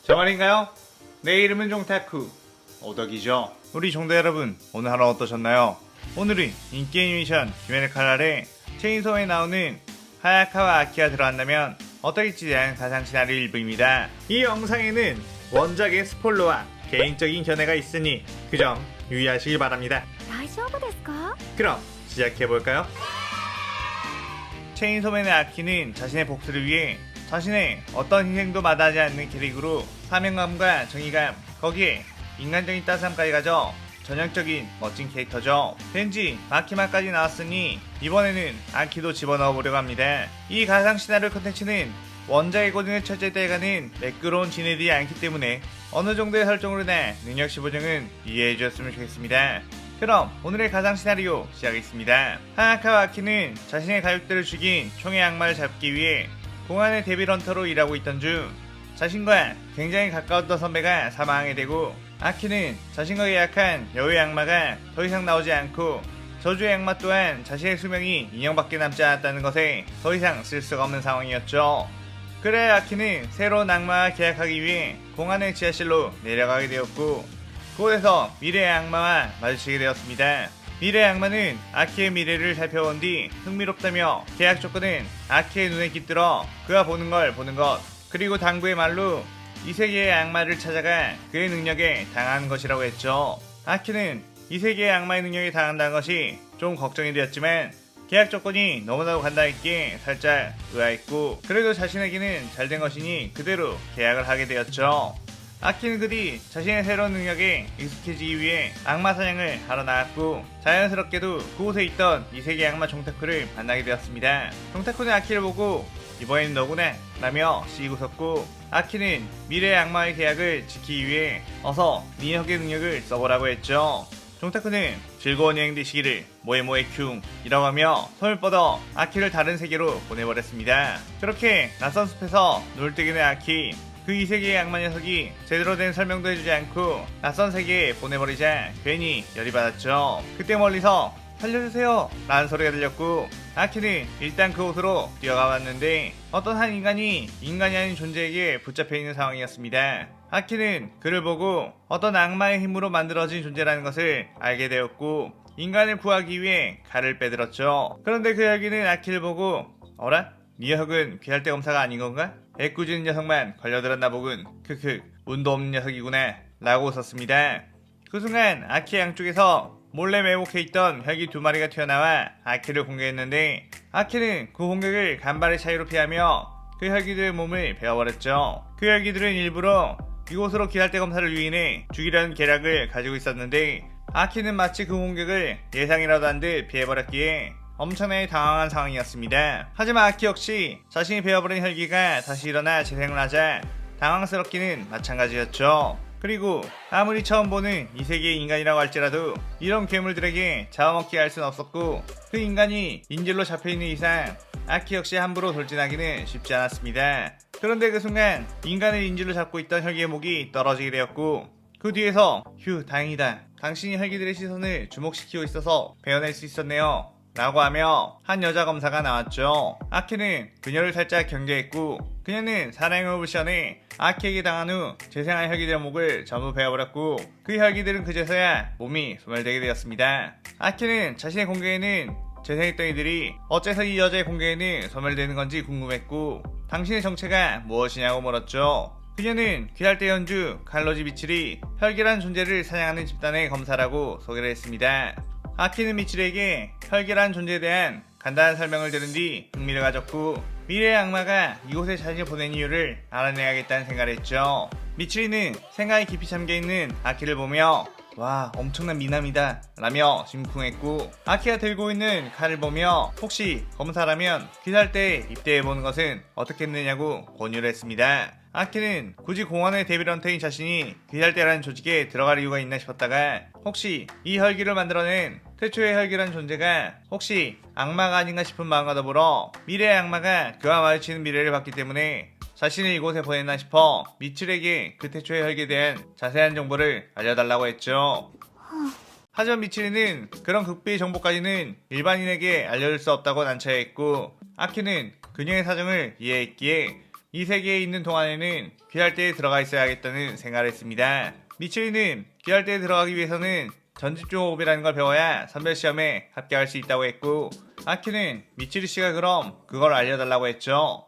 저 말인가요? 내 이름은 종타쿠 오덕이죠. 우리 종대 여러분, 오늘 하루 어떠셨나요? 오늘은 인기 애니메이션 귀면의 칼날에 체인소에 나오는 하야카와 아키가 들어간다면 어떨지에 대한 가상 시나리오 일부입니다. 이 영상에는 원작의 스포일러와 개인적인 견해가 있으니 그 점 유의하시길 바랍니다. 大丈夫ですか? 그럼 시작해볼까요? 체인소맨의 아키는 자신의 복수를 위해 자신의 어떤 희생도 마다하지 않는 캐릭으로 사명감과 정의감, 거기에 인간적인 따스함까지 가져 전형적인 멋진 캐릭터죠. 벤지, 마키마까지 나왔으니 이번에는 아키도 집어넣어보려고 합니다. 이 가상 시나리오 컨텐츠는 원작의 고증을 철저히 매끄러운 진행이 않기 때문에 어느 정도의 설정으로나 능력치 보정은 이해해주셨으면 좋겠습니다. 그럼 오늘의 가상 시나리오 시작하겠습니다. 하야카와 아키는 자신의 가족들을 죽인 총의 악마를 잡기 위해 공안의 데빌 헌터로 일하고 있던 중 자신과 굉장히 가까웠던 선배가 사망하게 되고 아키는 자신과 계약한 여우의 악마가 더 이상 나오지 않고 저주의 악마 또한 자신의 수명이 2년밖에 남지 않았다는 것에 더 이상 쓸 수가 없는 상황이었죠. 그래 아키는 새로운 악마와 계약하기 위해 공안의 지하실로 내려가게 되었고 그곳에서 미래의 악마와 마주치게 되었습니다. 미래의 악마는 아키의 미래를 살펴본 뒤 흥미롭다며 계약 조건은 아키의 눈에 깃들어 그가 보는 걸 보는 것, 그리고 당부의 말로 이 세계의 악마를 찾아가 그의 능력에 당하는 것이라고 했죠. 아키는 이 세계의 악마의 능력에 당한다는 것이 좀 걱정이 되었지만 계약 조건이 너무나도 간단했기에 살짝 의아했고 그래도 자신에게는 잘된 것이니 그대로 계약을 하게 되었죠. 아키는 그 뒤 자신의 새로운 능력에 익숙해지기 위해 악마 사냥을 하러 나갔고 자연스럽게도 그곳에 있던 이 세계 악마 종타쿠를 만나게 되었습니다. 종타쿠는 아키를 보고 이번에는 너구나 라며 씩 웃었고 아키는 미래의 악마의 계약을 지키기 위해 어서 니혁의 능력을 써보라고 했죠. 종타쿠는 즐거운 여행 되시기를 모에모에 큐 이라고 하며 손을 뻗어 아키를 다른 세계로 보내버렸습니다. 그렇게 낯선 숲에서 눈을 뜨게 된 아키, 그 이 세계의 악마 녀석이 제대로 된 설명도 해주지 않고 낯선 세계에 보내버리자 괜히 열이 받았죠. 그때 멀리서 살려주세요 라는 소리가 들렸고 아키는 일단 그곳으로 뛰어가 봤는데 어떤 한 인간이 인간이 아닌 존재에게 붙잡혀 있는 상황이었습니다. 아키는 그를 보고 어떤 악마의 힘으로 만들어진 존재라는 것을 알게 되었고 인간을 구하기 위해 칼을 빼들었죠. 그런데 그 혈기는 아키를 보고 어라? 네 혁은 귀할 때 검사가 아닌 건가? 애꿎은 녀석만 걸려들었나 보군. 크크, 운도 없는 녀석이구나 라고 웃었습니다. 그 순간 아키 양쪽에서 몰래 매복해 있던 혈기 2마리가 튀어나와 아키를 공격했는데 아키는 그 공격을 간발의 차이로 피하며 그 혈기들의 몸을 베어버렸죠. 그 혈기들은 일부러 이곳으로 기할대 검사를 유인해 죽이려는 계략을 가지고 있었는데 아키는 마치 그 공격을 예상이라도 한 듯 피해버렸기에 엄청나게 당황한 상황이었습니다. 하지만 아키 역시 자신이 베어버린 혈기가 다시 일어나 재생을 하자 당황스럽기는 마찬가지였죠. 그리고 아무리 처음 보는 이 세계의 인간이라고 할지라도 이런 괴물들에게 잡아먹게 할 순 없었고 그 인간이 인질로 잡혀있는 이상 아키 역시 함부로 돌진하기는 쉽지 않았습니다. 그런데 그 순간 인간을 인질로 잡고 있던 혈기의 목이 떨어지게 되었고 그 뒤에서 휴 다행이다. 당신이 혈기들의 시선을 주목시키고 있어서 베어낼 수 있었네요 라고 하며 한 여자 검사가 나왔죠. 아키는 그녀를 살짝 경계했고 그녀는 사랑의 옵션에 아키에게 당한 후 재생한 혈기들의 목을 전부 베어버렸고 그 혈기들은 그제서야 몸이 소멸되게 되었습니다. 아키는 자신의 공격에는 재생했던 이들이 어째서 이 여자의 공격에는 소멸되는 건지 궁금했고 당신의 정체가 무엇이냐고 물었죠. 그녀는 귀할대 연주 칼로지 미칠이 혈기란 존재를 사냥하는 집단의 검사라고 소개를 했습니다. 아키는 미칠에게 혈기란 존재에 대한 간단한 설명을 들은 뒤 흥미를 가졌고 미래의 악마가 이곳에 자신을 보낸 이유를 알아내야겠다는 생각을 했죠. 미칠이는 생각에 깊이 잠겨있는 아키를 보며 와 엄청난 미남이다 라며 심쿵했고 아키가 들고 있는 칼을 보며 혹시 검사라면 귀살대에 입대해보는 것은 어떻겠느냐고 권유를 했습니다. 아키는 굳이 공원의 데빌 헌터인 자신이 귀살대라는 조직에 들어갈 이유가 있나 싶었다가 혹시 이 혈기를 만들어낸 태초의 혈기란 존재가 혹시 악마가 아닌가 싶은 마음과 더불어 미래의 악마가 그와 마주치는 미래를 봤기 때문에 자신을 이곳에 보냈나 싶어 미칠에게 그 태초의 혈기에 대한 자세한 정보를 알려달라고 했죠. 하지만 미칠이는 그런 극비의 정보까지는 일반인에게 알려줄 수 없다고 난처해했고 아키는 그녀의 사정을 이해했기에 이 세계에 있는 동안에는 귀할대에 들어가 있어야겠다는 생각을 했습니다. 미츠리는 귀할대에 들어가기 위해서는 전집중호흡이라는 걸 배워야 선별시험에 합격할 수 있다고 했고, 아키는 미츠리 씨가 그럼 그걸 알려달라고 했죠.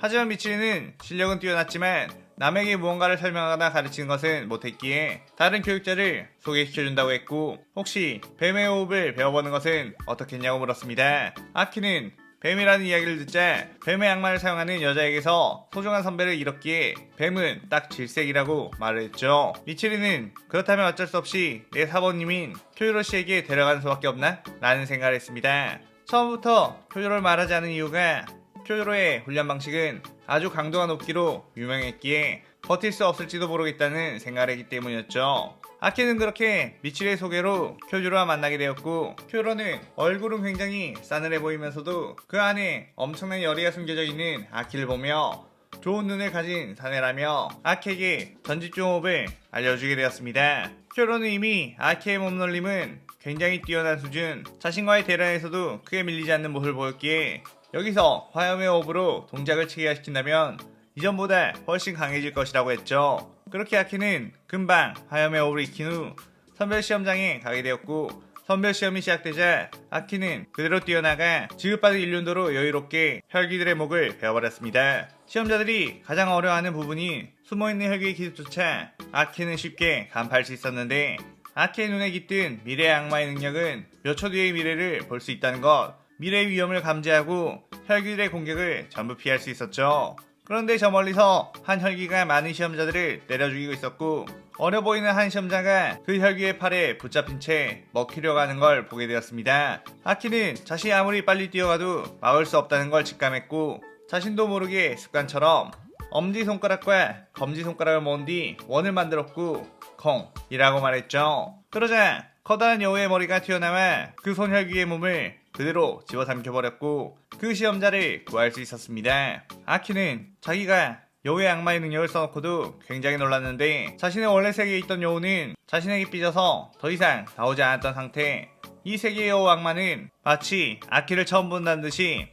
하지만 미츠리는 실력은 뛰어났지만 남에게 무언가를 설명하거나 가르치는 것은 못했기에 다른 교육자를 소개시켜준다고 했고, 혹시 뱀의 호흡을 배워보는 것은 어떻겠냐고 물었습니다. 아키는 뱀이라는 이야기를 듣자 뱀의 양말을 사용하는 여자에게서 소중한 선배를 잃었기에 뱀은 딱 질색이라고 말을 했죠. 미츠리는 그렇다면 어쩔 수 없이 내 사모님인 쿄요로 씨에게 데려가는 수밖에 없나? 라는 생각을 했습니다. 처음부터 쿄요로를 말하지 않은 이유가 쿄요로의 훈련 방식은 아주 강도가 높기로 유명했기에 버틸 수 없을지도 모르겠다는 생각을 했기 때문이었죠. 아키는 그렇게 미츠리의 소개로 쿄요로와 만나게 되었고, 쿄요로는 얼굴은 굉장히 싸늘해 보이면서도 그 안에 엄청난 열의가 숨겨져 있는 아키를 보며 좋은 눈을 가진 사내라며 아키에게 전집중호흡을 알려주게 되었습니다. 쿄요로는 이미 아키의 몸놀림은 굉장히 뛰어난 수준, 자신과의 대련에서도 크게 밀리지 않는 모습을 보였기에 여기서 화염의 호흡으로 동작을 체계화시킨다면 이전보다 훨씬 강해질 것이라고 했죠. 그렇게 아키는 금방 화염의 호흡을 익힌 후 선별시험장에 가게 되었고, 선별시험이 시작되자 아키는 그대로 뛰어나가 지급받은 일륜도로 여유롭게 혈기들의 목을 베어버렸습니다. 시험자들이 가장 어려워하는 부분인 숨어있는 혈기의 기습조차 아키는 쉽게 간파할 수 있었는데, 아키의 눈에 깃든 미래의 악마의 능력은 몇 초 뒤의 미래를 볼 수 있다는 것, 미래의 위험을 감지하고 혈기들의 공격을 전부 피할 수 있었죠. 그런데 저 멀리서 한 혈기가 많은 시험자들을 때려 죽이고 있었고, 어려 보이는 한 시험자가 그 혈기의 팔에 붙잡힌 채 먹히려고 하는 걸 보게 되었습니다. 아키는 자신이 아무리 빨리 뛰어가도 막을 수 없다는 걸 직감했고, 자신도 모르게 습관처럼 엄지손가락과 검지손가락을 모은 뒤 원을 만들었고 콩이라고 말했죠. 그러자 커다란 여우의 머리가 튀어나와 그 손혈기의 몸을 그대로 집어삼켜버렸고 그 시험자를 구할 수 있었습니다. 아키는 자기가 여우의 악마의 능력을 써놓고도 굉장히 놀랐는데, 자신의 원래 세계에 있던 여우는 자신에게 삐져서 더 이상 나오지 않았던 상태. 이 세계의 여우 악마는 마치 아키를 처음 본다는 듯이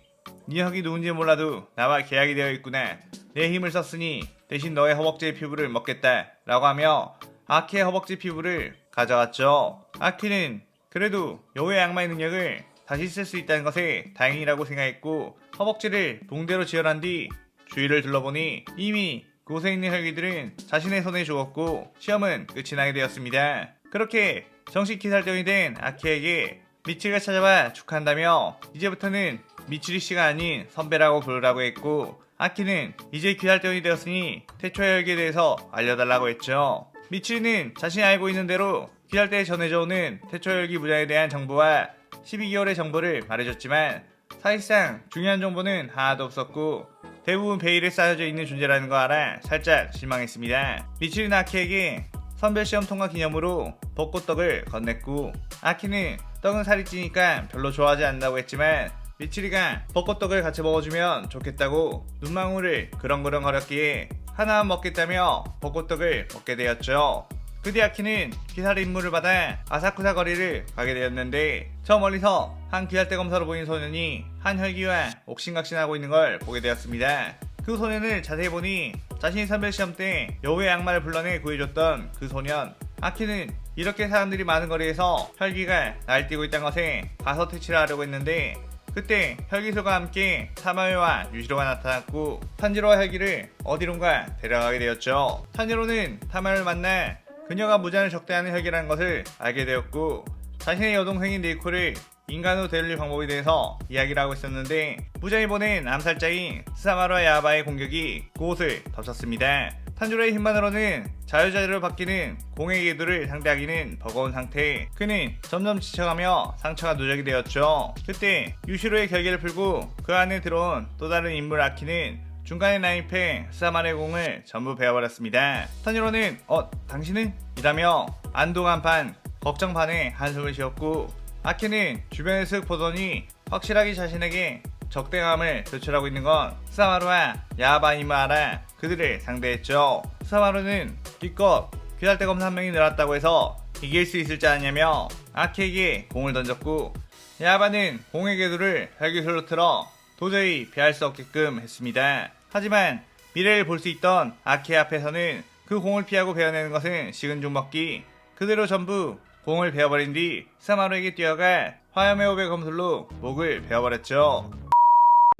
네 혁이 누군지 몰라도 나와 계약이 되어 있구나. 내 힘을 썼으니 대신 너의 허벅지의 피부를 먹겠다 라고 하며 아키의 허벅지 피부를 가져왔죠. 아키는 그래도 여우의 악마의 능력을 다시 쓸 수 있다는 것에 다행이라고 생각했고, 허벅지를 붕대로 지혈한 뒤 주위를 둘러보니 이미 그곳에 있는 혈기들은 자신의 손에 죽었고 시험은 끝이 나게 되었습니다. 그렇게 정식 기살병이 된 아키에게 미츠리가 찾아와 축하한다며 이제부터는 미츠리 씨가 아닌 선배라고 부르라고 했고, 아키는 이제 기살병이 되었으니 태초의 혈기에 대해서 알려달라고 했죠. 미츠리는 자신이 알고 있는 대로 기살대에 전해져 오는 태초혈기 무장에 대한 정보와 12개월의 정보를 말해줬지만 사실상 중요한 정보는 하나도 없었고 대부분 베일에 쌓여져 있는 존재라는 거 알아 살짝 실망했습니다. 미츠리는 아키에게 선별시험 통과 기념으로 벚꽃떡을 건넸고, 아키는 떡은 살이 찌니까 별로 좋아하지 않는다고 했지만 미츠리가 벚꽃떡을 같이 먹어주면 좋겠다고 눈망울을 그렁그렁 거렸기에 하나만 먹겠다며 벚꽃떡을 먹게 되었죠. 그 뒤 아키는 기사의 임무를 받아 아사쿠사 거리를 가게 되었는데, 저 멀리서 한 귀할대 검사로 보이는 소년이 한 혈기와 옥신각신하고 있는 걸 보게 되었습니다. 그 소년을 자세히 보니 자신이 선별시험 때 여우의 악마를 불러내 구해줬던 그 소년. 아키는 이렇게 사람들이 많은 거리에서 혈기가 날뛰고 있다는 것에 가서 퇴치를 하려고 했는데, 그때 혈기술과 함께 사마요와 유시로가 나타났고 탄지로와 혈기를 어디론가 데려가게 되었죠. 탄지로는 타마요를 만나 그녀가 무잔을 적대하는 혈기라는 것을 알게 되었고, 자신의 여동생인 네이코를 인간으로 되돌릴 방법에 대해서 이야기를 하고 있었는데, 무잔이 보낸 암살자인 스사마루와 야바의 공격이 그곳을 덮쳤습니다. 탄지로의 힘만으로는 자유자재로 바뀌는 공의 궤도를 상대하기는 버거운 상태. 그는 점점 지쳐가며 상처가 누적이 되었죠. 그때 유시로의 결계를 풀고 그 안에 들어온 또 다른 인물 아키는 중간에 난입해 스사마루의 공을 전부 베어버렸습니다. 탄지로는 당신은? 이라며 안도 간판 걱정 반에 한숨을 쉬었고, 아키는 주변을 슥 보더니 확실하게 자신에게 적대감을 표출하고 있는 건 스사마루와 야바임을 알아 그들을 상대했죠. 스사마루는 기껏 귀할대 검사 한 명이 늘었다고 해서 이길 수 있을지 아냐며 아키에게 공을 던졌고, 야바는 공의 궤도를 혈기술로 틀어 도저히 피할 수 없게끔 했습니다. 하지만 미래를 볼 수 있던 아키 앞에서는 그 공을 피하고 베어내는 것은 식은 죽 먹기. 그대로 전부 공을 베어버린 뒤 스사마루에게 뛰어가 화염의 오배 검술로 목을 베어버렸죠.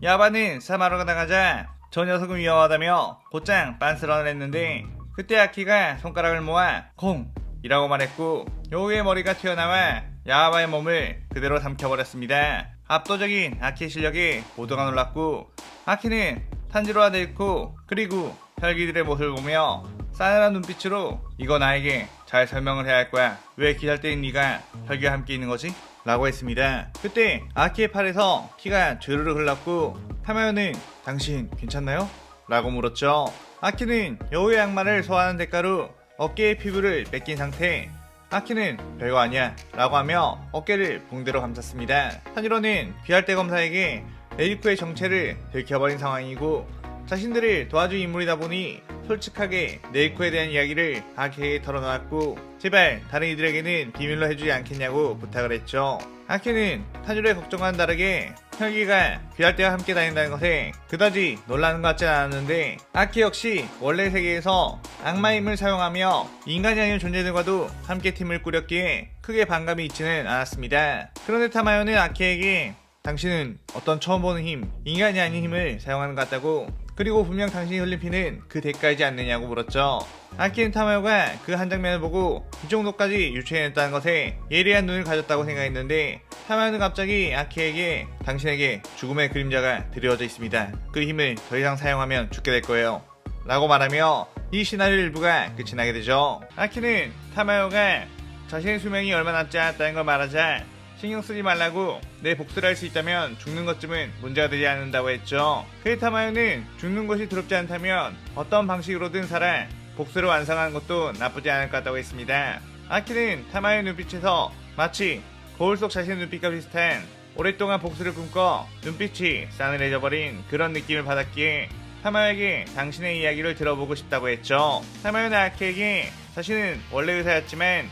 야바는 스사마루가 나가자 저 녀석은 위험하다며 곧장 빤스런을 했는데 그때 아키가 손가락을 모아 공! 이라고 말했고 요우의 머리가 튀어나와 야바의 몸을 그대로 삼켜버렸습니다. 압도적인 아키의 실력에 모두가 놀랐고 아키는 탄지로와 넬코 그리고 혈기들의 모습을 보며 싸늘한 눈빛으로 이거 나에게 잘 설명을 해야 할 거야. 왜 기다릴 네가 혈기와 함께 있는 거지? 라고 했습니다. 그때 아키의 팔에서 피가 주르르 흘렀고 타마요는 당신 괜찮나요? 라고 물었죠. 아키는 여우의 양말을 소화하는 대가로 어깨의 피부를 뺏긴 상태 아키는 별거 아니야 라고 하며 어깨를 붕대로 감쌌습니다. 탄지로는 귀할대 검사에게 네리코의 정체를 들켜버린 상황이고 자신들을 도와줄 인물이다 보니 솔직하게 네리코에 대한 이야기를 아키에게 털어놓았고 제발 다른 이들에게는 비밀로 해주지 않겠냐고 부탁을 했죠. 아키는 탄지로의 걱정과는 다르게 혈기가 귀할대와 함께 다닌다는 것에 그다지 놀라는 것 같진 않았는데 아키 역시 원래 세계에서 악마의 힘을 사용하며 인간이 아닌 존재들과도 함께 팀을 꾸렸기에 크게 반감이 있지는 않았습니다. 그런데 타마요는 아키에게 당신은 어떤 처음 보는 힘, 인간이 아닌 힘을 사용하는 것 같다고 그리고 분명 당신이 흘린 피는 그 대가이지 않느냐고 물었죠. 아키는 타마요가 그 한 장면을 보고 이 정도까지 유추해냈다는 것에 예리한 눈을 가졌다고 생각했는데 타마요는 갑자기 아키에게 당신에게 죽음의 그림자가 드리워져 있습니다. 그 힘을 더 이상 사용하면 죽게 될 거예요. 라고 말하며 이 시나리오 일부가 끝이 나게 되죠. 아키는 타마요가 자신의 수명이 얼마 남지 않았다는 걸 말하자 신경 쓰지 말라고 내 복수를 할 수 있다면 죽는 것쯤은 문제가 되지 않는다고 했죠. 그의 타마요는 죽는 것이 두렵지 않다면 어떤 방식으로든 살아 복수를 완성하는 것도 나쁘지 않을 것 같다고 했습니다. 아키는 타마요의 눈빛에서 마치 거울 속 자신의 눈빛과 비슷한 오랫동안 복수를 꿈꿔 눈빛이 싸늘해져버린 그런 느낌을 받았기에 타마요에게 당신의 이야기를 들어보고 싶다고 했죠. 타마요는 아키에게 자신은 원래 의사였지만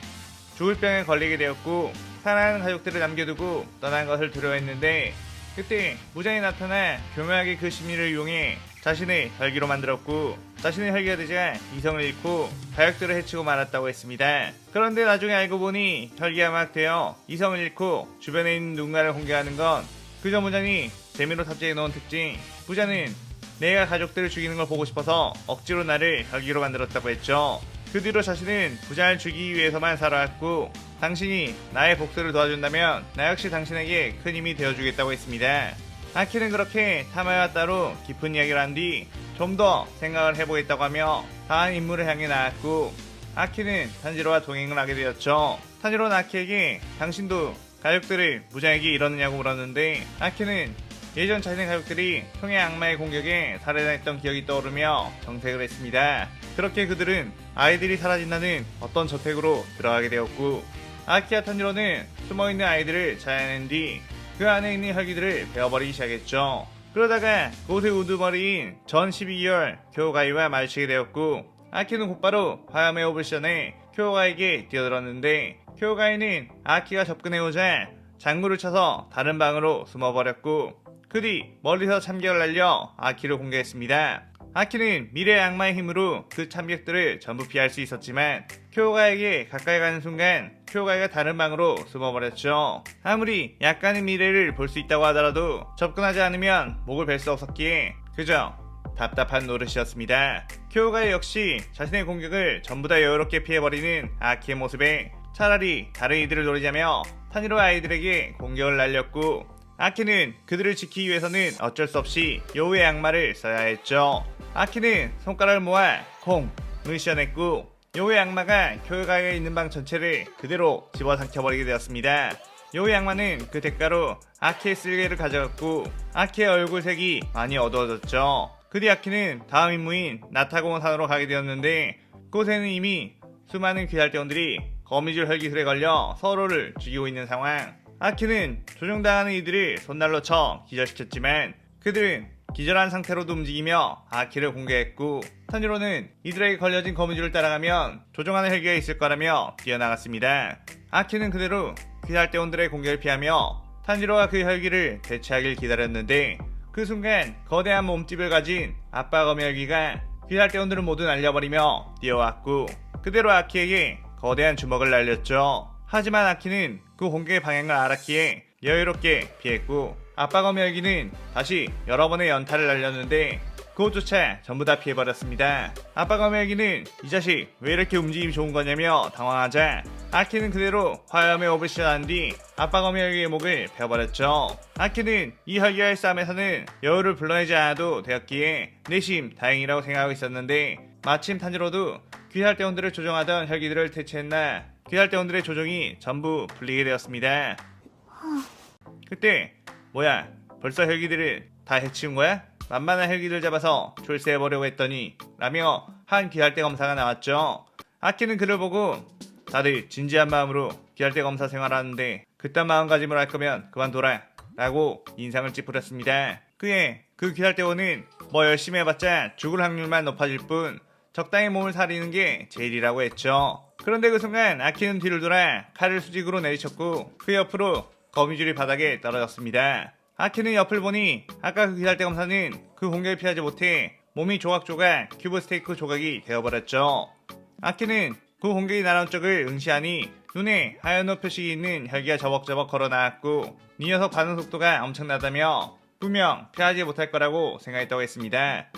죽을 병에 걸리게 되었고 사랑하는 가족들을 남겨두고 떠난 것을 두려워했는데 그때 무장이 나타나 교묘하게 그 심리를 이용해 자신의 혈기로 만들었고 자신의 혈기가 되자 이성을 잃고 가족들을 해치고 말았다고 했습니다. 그런데 나중에 알고 보니 혈기가 막 되어 이성을 잃고 주변에 있는 누군가를 공격하는 건 그저 무장이 재미로 탑재해 놓은 특징. 부자는 내가 가족들을 죽이는 걸 보고 싶어서 억지로 나를 혈기로 만들었다고 했죠. 그 뒤로 자신은 부자를 죽이기 위해서만 살아왔고 당신이 나의 복수를 도와준다면 나 역시 당신에게 큰 힘이 되어주겠다고 했습니다. 아키는 그렇게 타마요와 따로 깊은 이야기를 한 뒤 좀 더 생각을 해보겠다고 하며 다음 임무를 향해 나갔고 아키는 탄지로와 동행을 하게 되었죠. 탄지로는 아키에게 당신도 가족들을 무장에게 이러느냐고 물었는데 아키는 예전 자신의 가족들이 총의 악마의 공격에 살해당했던 기억이 떠오르며 정색을 했습니다. 그렇게 그들은 아이들이 사라진다는 어떤 저택으로 들어가게 되었고 아키와 탄지로는 숨어있는 아이들을 찾아낸 뒤 그 안에 있는 혈기들을 베어버리기 시작했죠. 그러다가 그곳의 우두머리인 전 12개월 교가이와 마주치게 되었고 아키는 곧바로 화염의 옵을 시전해 교가이에게 뛰어들었는데 교가이는 아키가 접근해오자 장구를 쳐서 다른 방으로 숨어버렸고 그 뒤 멀리서 참격을 날려 아키를 공격했습니다. 아키는 미래의 악마의 힘으로 그 참격들을 전부 피할 수 있었지만 쿄가에게 가까이 가는 순간 쿄가이가 다른 방으로 숨어버렸죠. 아무리 약간의 미래를 볼 수 있다고 하더라도 접근하지 않으면 목을 벨 수 없었기에 그저 답답한 노릇이었습니다. 쿄가이 역시 자신의 공격을 전부 다 여유롭게 피해버리는 아키의 모습에 차라리 다른 이들을 노리자며 탄이로 아이들에게 공격을 날렸고 아키는 그들을 지키기 위해서는 어쩔 수 없이 여우의 악마를 써야 했죠. 아키는 손가락을 모아 콩을 씌어냈고 여우의 악마가 쿄가이에 있는 방 전체를 그대로 집어삼켜버리게 되었습니다. 여우의 악마는 그 대가로 아키의 쓸개를 가져갔고 아키의 얼굴색이 많이 어두워졌죠. 그 뒤 아키는 다음 임무인 나타공원 산으로 가게 되었는데 그곳에는 이미 수많은 귀할대원들이 거미줄 혈기술에 걸려 서로를 죽이고 있는 상황. 아키는 조종당하는 이들을 손날로 쳐 기절시켰지만 그들은 기절한 상태로도 움직이며 아키를 공개했고 탄지로는 이들에게 걸려진 거미줄을 따라가면 조종하는 헬기가 있을 거라며 뛰어나갔습니다. 아키는 그대로 귀할대원들의 공격을 피하며 탄지로가 그 헬기를 대체하길 기다렸는데 그 순간 거대한 몸집을 가진 아빠 거미열기가 귀살대원들을 모두 날려버리며 뛰어왔고 그대로 아키에게 거대한 주먹을 날렸죠. 하지만 아키는 그 공격의 방향을 알았기에 여유롭게 피했고 아빠 거미열기는 다시 여러 번의 연타를 날렸는데 그것조차 전부 다 피해버렸습니다. 아빠 거미열기는 이 자식 왜 이렇게 움직임이 좋은 거냐며 당황하자 아키는 그대로 화염의 옵을 시전한 뒤 아빠 거미열기의 목을 베어버렸죠. 아키는 이 혈기와의 싸움에서는 여우를 불러내지 않아도 되었기에 내심 다행이라고 생각하고 있었는데 마침 탄지로도 귀살대원들을 조종하던 혈기들을 퇴치했나 귀살대원들의 조종이 전부 풀리게 되었습니다. 그때 뭐야 벌써 혈기들을 다 해치운 거야? 만만한 혈기들 잡아서 졸세해보려고 했더니 라며 한 귀살대 검사가 나왔죠. 아키는 그를 보고 다들 진지한 마음으로 귀살대 검사 생활하는데 그딴 마음가짐을 할 거면 그만둬라 라고 인상을 찌푸렸습니다. 그의 그 귀살대원은 뭐 열심히 해봤자 죽을 확률만 높아질 뿐 적당히 몸을 사리는 게 제일이라고 했죠. 그런데 그 순간 아키는 뒤를 돌아 칼을 수직으로 내리쳤고 그 옆으로 거미줄이 바닥에 떨어졌습니다. 아키는 옆을 보니 아까 그 귀살대 검사는 그 공격을 피하지 못해 몸이 조각조각 큐브 스테이크 조각이 되어버렸죠. 아키는 그 공격이 날아온 쪽을 응시하니 눈에 하얀 옷 표식이 있는 혈기가 저벅저벅 걸어 나왔고 이 녀석 반응 속도가 엄청나다며 분명 피하지 못할 거라고 생각했다고 했습니다.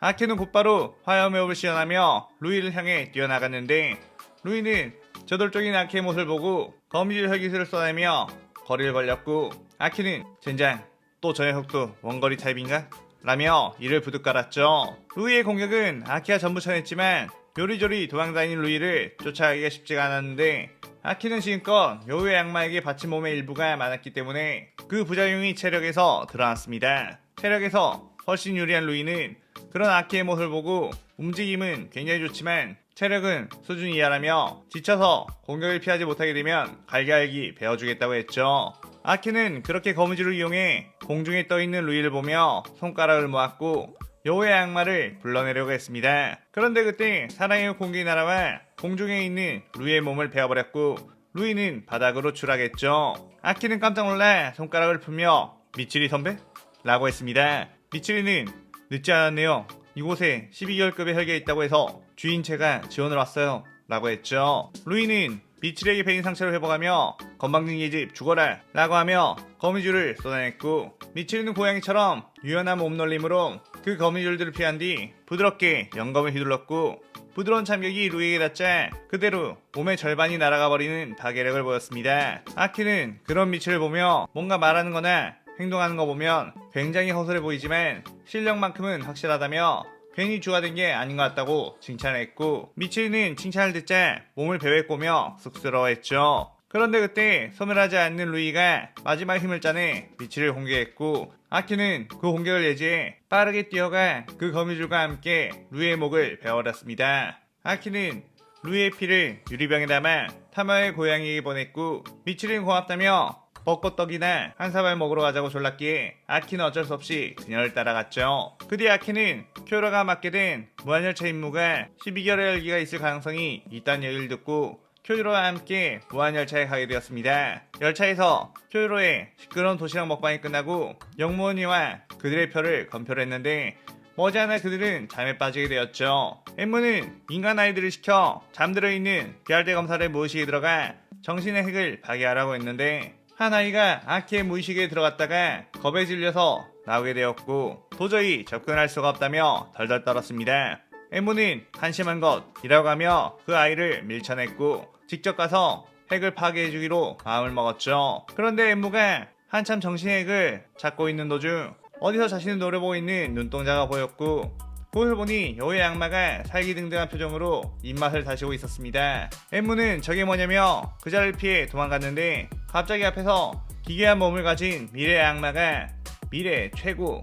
아키는 곧바로 화염의 옵을 시연하며 루이를 향해 뛰어나갔는데 루이는 저돌적인 아키의 모습을 보고 거미줄 혈기술을 쏘내며 거리를 벌렸고 아키는 젠장 또 저 녀석도 원거리 타입인가? 라며 이를 부득 깔았죠. 루이의 공격은 아키가 전부 쳐냈지만 요리조리 도망다니는 루이를 쫓아가기가 쉽지가 않았는데 아키는 지금껏 여우의 악마에게 바친 몸의 일부가 많았기 때문에 그 부작용이 체력에서 드러났습니다. 체력에서 훨씬 유리한 루이는 그런 아키의 모습을 보고 움직임은 굉장히 좋지만 체력은 수준 이하라며 지쳐서 공격을 피하지 못하게 되면 갈기갈기 베어주겠다고 했죠. 아키는 그렇게 거미줄을 이용해 공중에 떠있는 루이를 보며 손가락을 모았고 여우의 악마를 불러내려고 했습니다. 그런데 그때 사랑의 공격이 날아와 공중에 있는 루이의 몸을 베어버렸고 루이는 바닥으로 추락했죠. 아키는 깜짝 놀라 손가락을 풀며 미치리 선배? 라고 했습니다. 미치리는 늦지 않았네요. 이곳에 12개월급의 혈기가 있다고 해서 주인체가 지원을 왔어요. 라고 했죠. 루이는 미치리에게 베인 상처를 회복하며 건방진 집 죽어라 라고 하며 거미줄을 쏟아냈고 미치리는 고양이처럼 유연한 몸놀림으로 그 거미줄들을 피한 뒤 부드럽게 영검을 휘둘렀고 부드러운 참격이 루이에게 닿자 그대로 몸의 절반이 날아가 버리는 파괴력을 보였습니다. 아키는 그런 미치를 보며 뭔가 말하는 거나 행동하는 거 보면 굉장히 허술해 보이지만 실력만큼은 확실하다며 괜히 주가 된 게 아닌 것 같다고 칭찬했고 미치리는 칭찬을 듣자 몸을 베외꼬며 쑥스러워했죠. 그런데 그때 소멸하지 않는 루이가 마지막 힘을 짜내 미치를 공격했고 아키는 그 공격을 예지해 빠르게 뛰어가 그 거미줄과 함께 루이의 목을 베어버렸습니다. 아키는 루이의 피를 유리병에 담아 타마의 고양이에게 보냈고 미치리는 고맙다며 벚꽃떡이나 한 사발 먹으러 가자고 졸랐기에 아키는 어쩔 수 없이 그녀를 따라갔죠. 그 뒤 아키는 쿄라가 맡게 된 무한열차 임무가 12개월의 열기가 있을 가능성이 있다는 얘기를 듣고 쿄유로와 함께 무한열차에 가게 되었습니다. 열차에서 쿄유로의 시끄러운 도시락 먹방이 끝나고 영무원이와 그들의 표를 검표를 했는데 머지않아 그들은 잠에 빠지게 되었죠. 엠무는 인간 아이들을 시켜 잠들어 있는 귀할대 검사를 무의식에 들어가 정신의 핵을 파괴하라고 했는데 한 아이가 아키의 무의식에 들어갔다가 겁에 질려서 나오게 되었고 도저히 접근할 수가 없다며 덜덜 떨었습니다. 엠무는 한심한 것이라고 하며 그 아이를 밀쳐냈고 직접 가서 핵을 파괴해주기로 마음을 먹었죠. 그런데 엠무가 한참 정신의 핵을 찾고 있는 도중 어디서 자신을 노려보고 있는 눈동자가 보였고 그것을 보니 여우의 악마가 살기등등한 표정으로 입맛을 다시고 있었습니다. 엠무는 저게 뭐냐며 그 자리를 피해 도망갔는데 갑자기 앞에서 기괴한 몸을 가진 미래의 악마가 미래 최고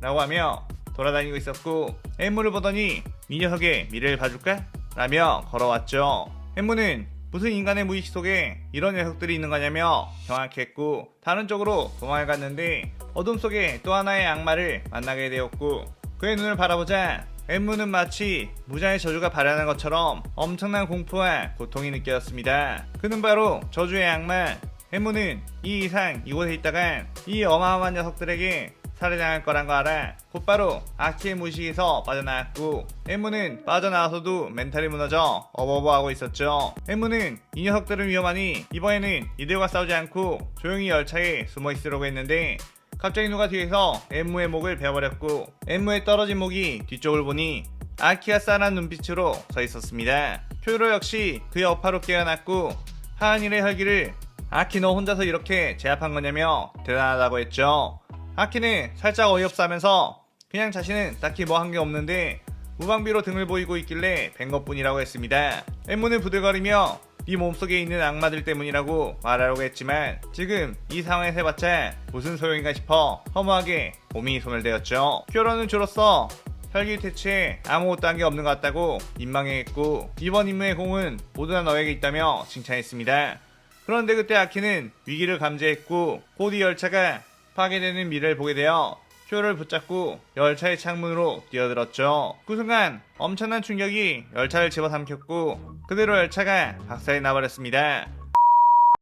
라고 하며 돌아다니고 있었고 엠무를 보더니 이 녀석의 미래를 봐줄까? 라며 걸어왔죠. 엠무는 무슨 인간의 무의식 속에 이런 녀석들이 있는 거냐며 경악했고 다른 쪽으로 도망을 갔는데 어둠 속에 또 하나의 악마를 만나게 되었고 그의 눈을 바라보자 엠무는 마치 무자의 저주가 발현한 것처럼 엄청난 공포와 고통이 느껴졌습니다. 그는 바로 저주의 악마. 엠무는 이 이상 이곳에 있다간 이 어마어마한 녀석들에게 살해당할 거란 거 알아 곧바로 아키의 무식에서 빠져나왔고 엠무는 빠져나와서도 멘탈이 무너져 어버버하고 있었죠. 엠무는 이 녀석들은 위험하니 이번에는 이들과 싸우지 않고 조용히 열차에 숨어 있으려고 했는데 갑자기 누가 뒤에서 엠무의 목을 베어버렸고 엠무의 떨어진 목이 뒤쪽을 보니 아키가 싸한 눈빛으로 서 있었습니다. 쿄로 역시 그의 여파로 깨어났고 하은일의 혈기를 아키 너 혼자서 이렇게 제압한 거냐며 대단하다고 했죠. 아키는 살짝 어이없어 하면서 그냥 자신은 딱히 뭐 한 게 없는데 무방비로 등을 보이고 있길래 뵌 것뿐이라고 했습니다. 엠무는 부들거리며 네 몸속에 있는 악마들 때문이라고 말하려고 했지만 지금 이 상황에서 해봤자 무슨 소용인가 싶어 허무하게 몸이 손을 대었죠. 쿄로는 주로서 혈기 퇴치에 아무것도 한 게 없는 것 같다고 민망해했고 이번 임무의 공은 모두 다 너에게 있다며 칭찬했습니다. 그런데 그때 아키는 위기를 감지했고 곧 이 열차가 파괴되는 미래를 보게 되어 쿄를 붙잡고 열차의 창문으로 뛰어들었죠. 그 순간 엄청난 충격이 열차를 집어삼켰고 그대로 열차가 박살이 나버렸습니다.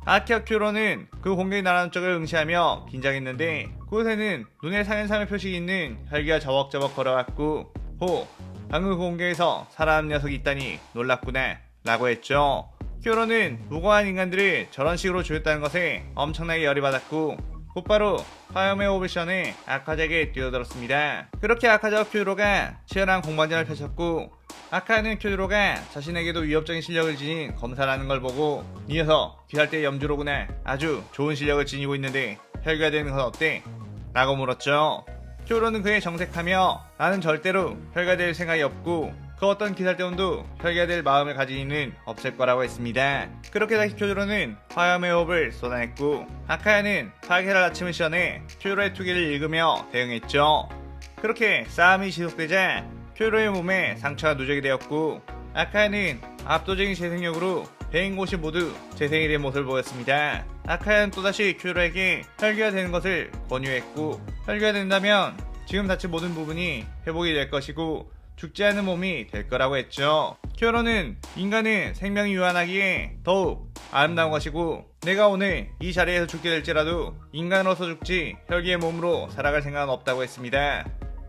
아키와 쿄로는 그 공격이 날아오는 쪽을 응시하며 긴장했는데 그곳에는 눈에 상현상의 표식이 있는 혈기가 저벅저벅 걸어왔고 방금 그 공격에서 살아남은 녀석이 있다니 놀랍구나 라고 했죠. 쿄로는 무고한 인간들을 저런 식으로 죽였다는 것에 엄청나게 열이 받았고 곧바로 화염의 오브션에 아카자에게 뛰어들었습니다. 그렇게 아카자와 쿄로가 치열한 공방전을 펼쳤고 아카는 쿄로가 자신에게도 위협적인 실력을 지닌 검사라는 걸 보고 이 녀석 귀할 때 염주로구나 아주 좋은 실력을 지니고 있는데 혈기가 되는 건 어때? 라고 물었죠. 쿄로는 그에 정색하며 나는 절대로 혈기가 될 생각이 없고 그 어떤 기살대원도 혈기가 될 마음을 가진 이는 없을 거라고 했습니다. 그렇게 다시 쿄로는 화염의 호흡을 쏟아냈고 아카야는 파괴를 아침을 시원해 쿄로의 투기를 읽으며 대응했죠. 그렇게 싸움이 지속되자 쿄로의 몸에 상처가 누적이 되었고 아카야는 압도적인 재생력으로 배인 곳이 모두 재생이 된 모습을 보였습니다. 아카야는 또다시 쿄로에게 혈기가 되는 것을 권유했고 혈기가 된다면 지금 다친 모든 부분이 회복이 될 것이고 죽지 않은 몸이 될 거라고 했죠. 쿄로는 인간은 생명이 유한하기에 더욱 아름다운 것이고 내가 오늘 이 자리에서 죽게 될지라도 인간으로서 죽지 혈기의 몸으로 살아갈 생각은 없다고 했습니다.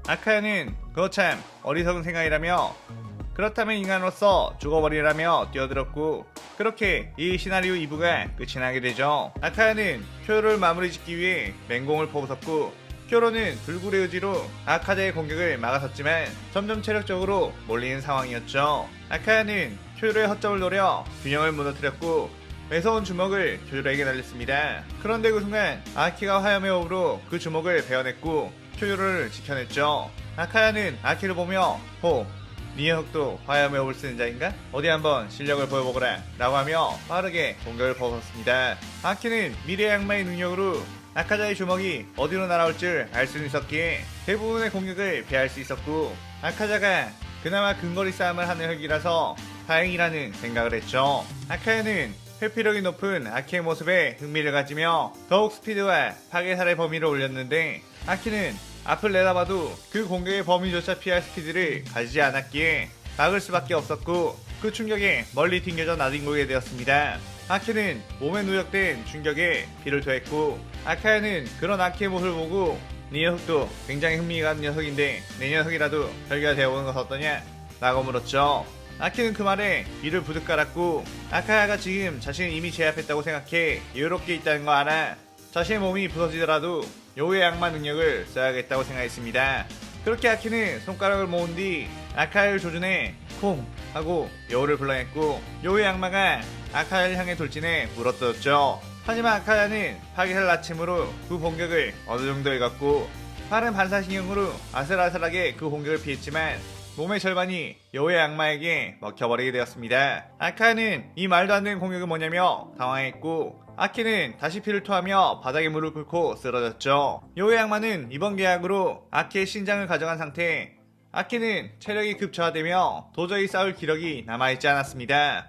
아카야는 그거 참 어리석은 생각이라며 그렇다면 인간으로서 죽어버리라며 뛰어들었고 그렇게 이 시나리오 2부가 끝이 나게 되죠. 아카야는 쿄로를 마무리 짓기 위해 맹공을 퍼붓었고 쿄로는 불굴의 의지로 아카자의 공격을 막아섰지만 점점 체력적으로 몰리는 상황이었죠. 아카야는 쿄로의 허점을 노려 균형을 무너뜨렸고 매서운 주먹을 쿄로에게 날렸습니다. 그런데 그 순간 아키가 화염의 호흡으로 그 주먹을 베어냈고 쿄로를 지켜냈죠. 아카야는 아키를 보며 네 녀석도 화염의 호흡을 쓰는 자인가? 어디 한번 실력을 보여보거라 라고 하며 빠르게 공격을 퍼붓습니다. 아키는 미래의 악마의 능력으로 아카자의 주먹이 어디로 날아올 줄 알 수 있었기에 대부분의 공격을 피할 수 있었고 아카자가 그나마 근거리 싸움을 하는 혈기라서 다행이라는 생각을 했죠. 아카야는 회피력이 높은 아키의 모습에 흥미를 가지며 더욱 스피드와 파괴살의 범위를 올렸는데 아키는 앞을 내다봐도 그 공격의 범위조차 피할 스피드를 가지지 않았기에 막을 수밖에 없었고 그 충격에 멀리 튕겨져 나뒹굴게 되었습니다. 아키는 몸에 누적된 충격에 피를 토했고 아카야는 그런 아키의 모습을 보고 네 녀석도 굉장히 흥미가 가는 녀석인데 내 녀석이라도 혈기가 되어보는 것 어떠냐? 라고 물었죠. 아키는 그 말에 이를 부득 깔았고 아카야가 지금 자신을 이미 제압했다고 생각해 여유롭게 있다는 거 알아 자신의 몸이 부서지더라도 여우의 악마 능력을 써야겠다고 생각했습니다. 그렇게 아키는 손가락을 모은 뒤 아카야를 조준해 콩 하고 여우를 불러냈고 여우의 악마가 아카야를 향해 돌진해 물어뜯었죠. 하지만 아카야는 파괴살 아침으로 그 공격을 어느 정도 읽었고 빠른 반사신경으로 아슬아슬하게 그 공격을 피했지만 몸의 절반이 여우의 악마에게 먹혀버리게 되었습니다. 아카야는 이 말도 안 되는 공격이 뭐냐며 당황했고 아키는 다시 피를 토하며 바닥에 무릎 꿇고 쓰러졌죠. 여우의 악마는 이번 계약으로 아키의 신장을 가져간 상태 아키는 체력이 급 저하되며 도저히 싸울 기력이 남아있지 않았습니다.